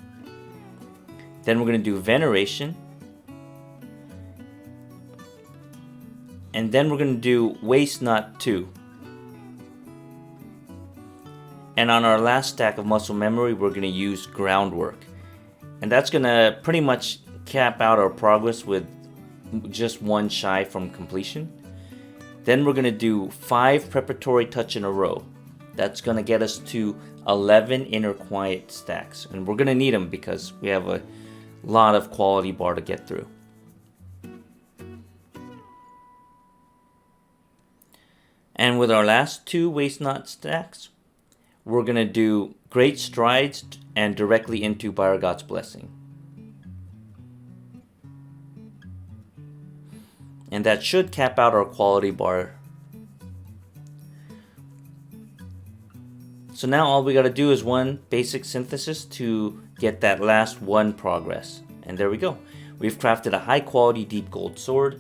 Then we're going to do veneration. And then we're going to do Waste Not 2. And on our last stack of muscle memory, we're going to use groundwork. And that's going to pretty much cap out our progress with just one shy from completion. Then we're going to do 5 preparatory touch in a row. That's going to get us to 11 inner quiet stacks. And we're going to need them because we have a lot of quality bar to get through. And with our last 2 Waste Not stacks, we're going to do Great Strides and directly into Baragat's Blessing. And that should cap out our quality bar. So now all we got to do is one basic synthesis to get that last 1 progress. And there we go. We've crafted a high quality deep gold sword.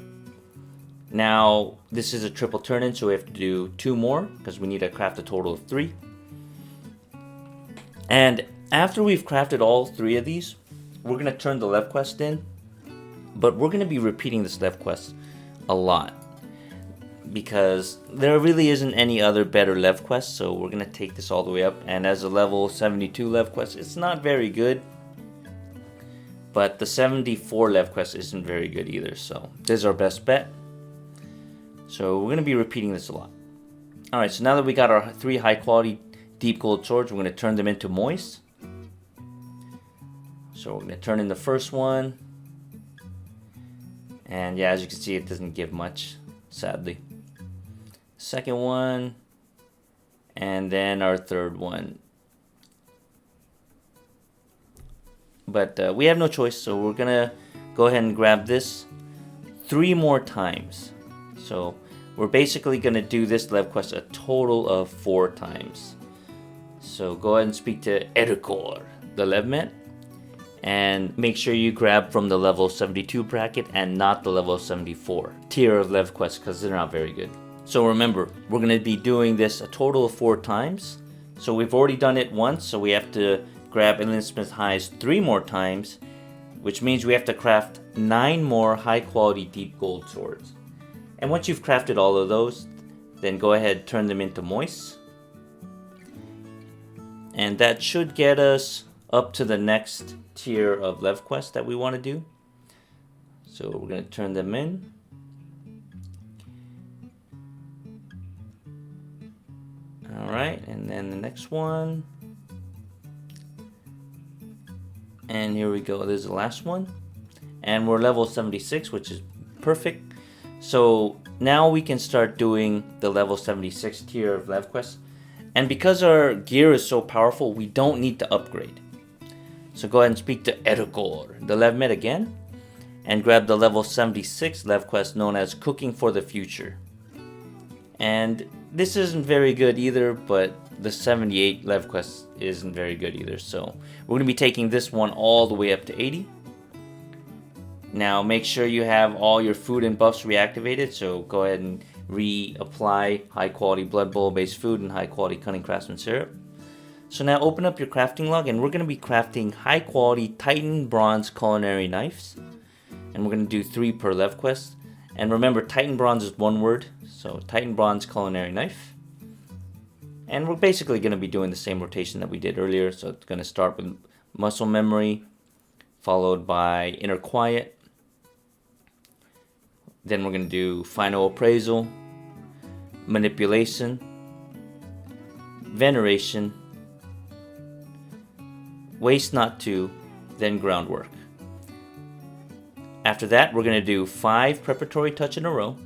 Now this is a triple turn-in, so we have to do 2 more because we need to craft a total of 3. And after we've crafted all 3 of these, we're going to turn the Lev quest in. But we're going to be repeating this Lev quest a lot, because there really isn't any other better Lev quest, so we're going to take this all the way up. And as a level 72 Lev quest, it's not very good, but the 74 Lev quest isn't very good either, so this is our best bet. So we're going to be repeating this a lot. Alright, so now that we got our 3 high quality deep gold swords, we're going to turn them into Moist. So we're going to turn in the first one. And yeah, as you can see, it doesn't give much, sadly. Second one. And then our third one. But we have no choice, so we're going to go ahead and grab this 3 more times. So we're basically going to do this Lev quest a total of 4 times. So go ahead and speak to Edakor, the Levmet, and make sure you grab from the level 72 bracket and not the level 74 tier of Lev quests, because they're not very good. So remember, we're going to be doing this a total of 4 times. So we've already done it once, so we have to grab enlistment highs 3 more times, which means we have to craft 9 more high quality deep gold swords. And once you've crafted all of those, then go ahead, turn them into moist. And that should get us up to the next tier of Lev quest that we want to do. So we're going to turn them in. Alright, and then the next one. And here we go, this is the last one. And we're level 76, which is perfect. So now we can start doing the level 76 tier of Lev quests. And because our gear is so powerful, we don't need to upgrade. So go ahead and speak to Edugor, the Levmid again, and grab the level 76 Lev quest known as Cooking for the Future. And this isn't very good either, but the 78 Lev quest isn't very good either. So we're going to be taking this one all the way up to 80. Now make sure you have all your food and buffs reactivated, so go ahead and reapply high quality Blood Bowl based food and high quality Cunning Craftsman syrup. So now open up your crafting log, and we're going to be crafting high quality Titan Bronze culinary knives. And we're going to do 3 per Lev quest. And remember, Titan Bronze is one word, so Titan Bronze culinary knife. And we're basically going to be doing the same rotation that we did earlier. So it's going to start with Muscle Memory, followed by Inner Quiet. Then we're going to do Final Appraisal, Manipulation, Veneration, Waste Not To, then Groundwork. After that, we're going to do 5 Preparatory Touch in a row.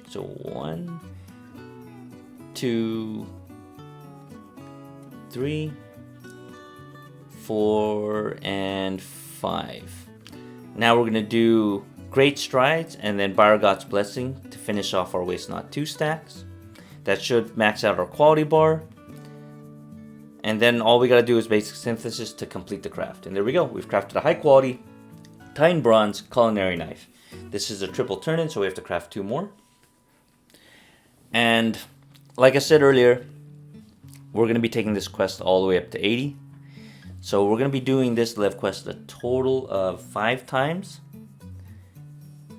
So 1, 2, 3, 4, and 5. Now we're going to do Great Strides and then Baragot's Blessing to finish off our Waste Not 2 stacks. That should max out our quality bar. And then all we got to do is Basic Synthesis to complete the craft. And there we go. We've crafted a high quality Titan Bronze culinary knife. This is a triple turn-in, so we have to craft 2 more. And like I said earlier, we're going to be taking this quest all the way up to 80. So we're going to be doing this Lev quest a total of 5 times.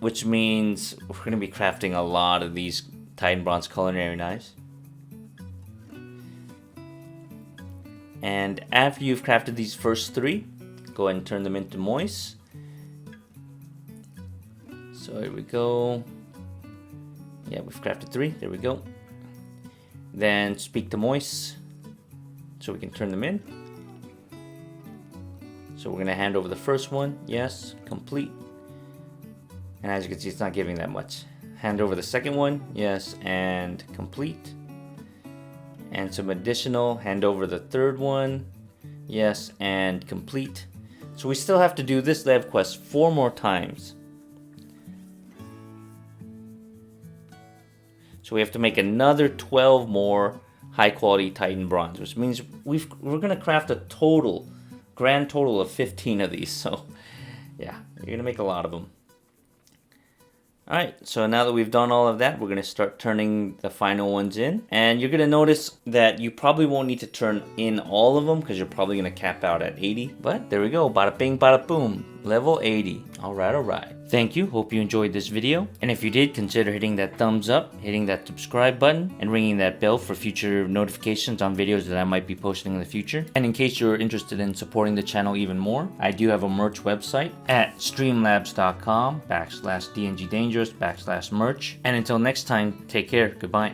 Which means we're going to be crafting a lot of these Titan Bronze culinary knives. And after you've crafted these first 3, go ahead and turn them into moist. So here we go. Yeah, we've crafted 3. There we go. Then speak to moist so we can turn them in. So we're going to hand over the first one. Yes, complete. And as you can see, it's not giving that much. Hand over the second one. Yes, and complete. And some additional. Hand over the third one. Yes, and complete. So we still have to do this Lev quest 4 more times. So we have to make another 12 more high quality Titan Bronze, which means we're going to craft a grand total of 15 of these. So yeah, you're going to make a lot of them. Alright, so now that we've done all of that, we're going to start turning the final ones in. And you're going to notice that you probably won't need to turn in all of them because you're probably going to cap out at 80. But there we go, bada bing, bada boom, level 80. Alright. Thank you, hope you enjoyed this video. And if you did, consider hitting that thumbs up, hitting that subscribe button, and ringing that bell for future notifications on videos that I might be posting in the future. And in case you're interested in supporting the channel even more, I do have a merch website at streamlabs.com/DNGdangerous/merch. And until next time, take care, goodbye.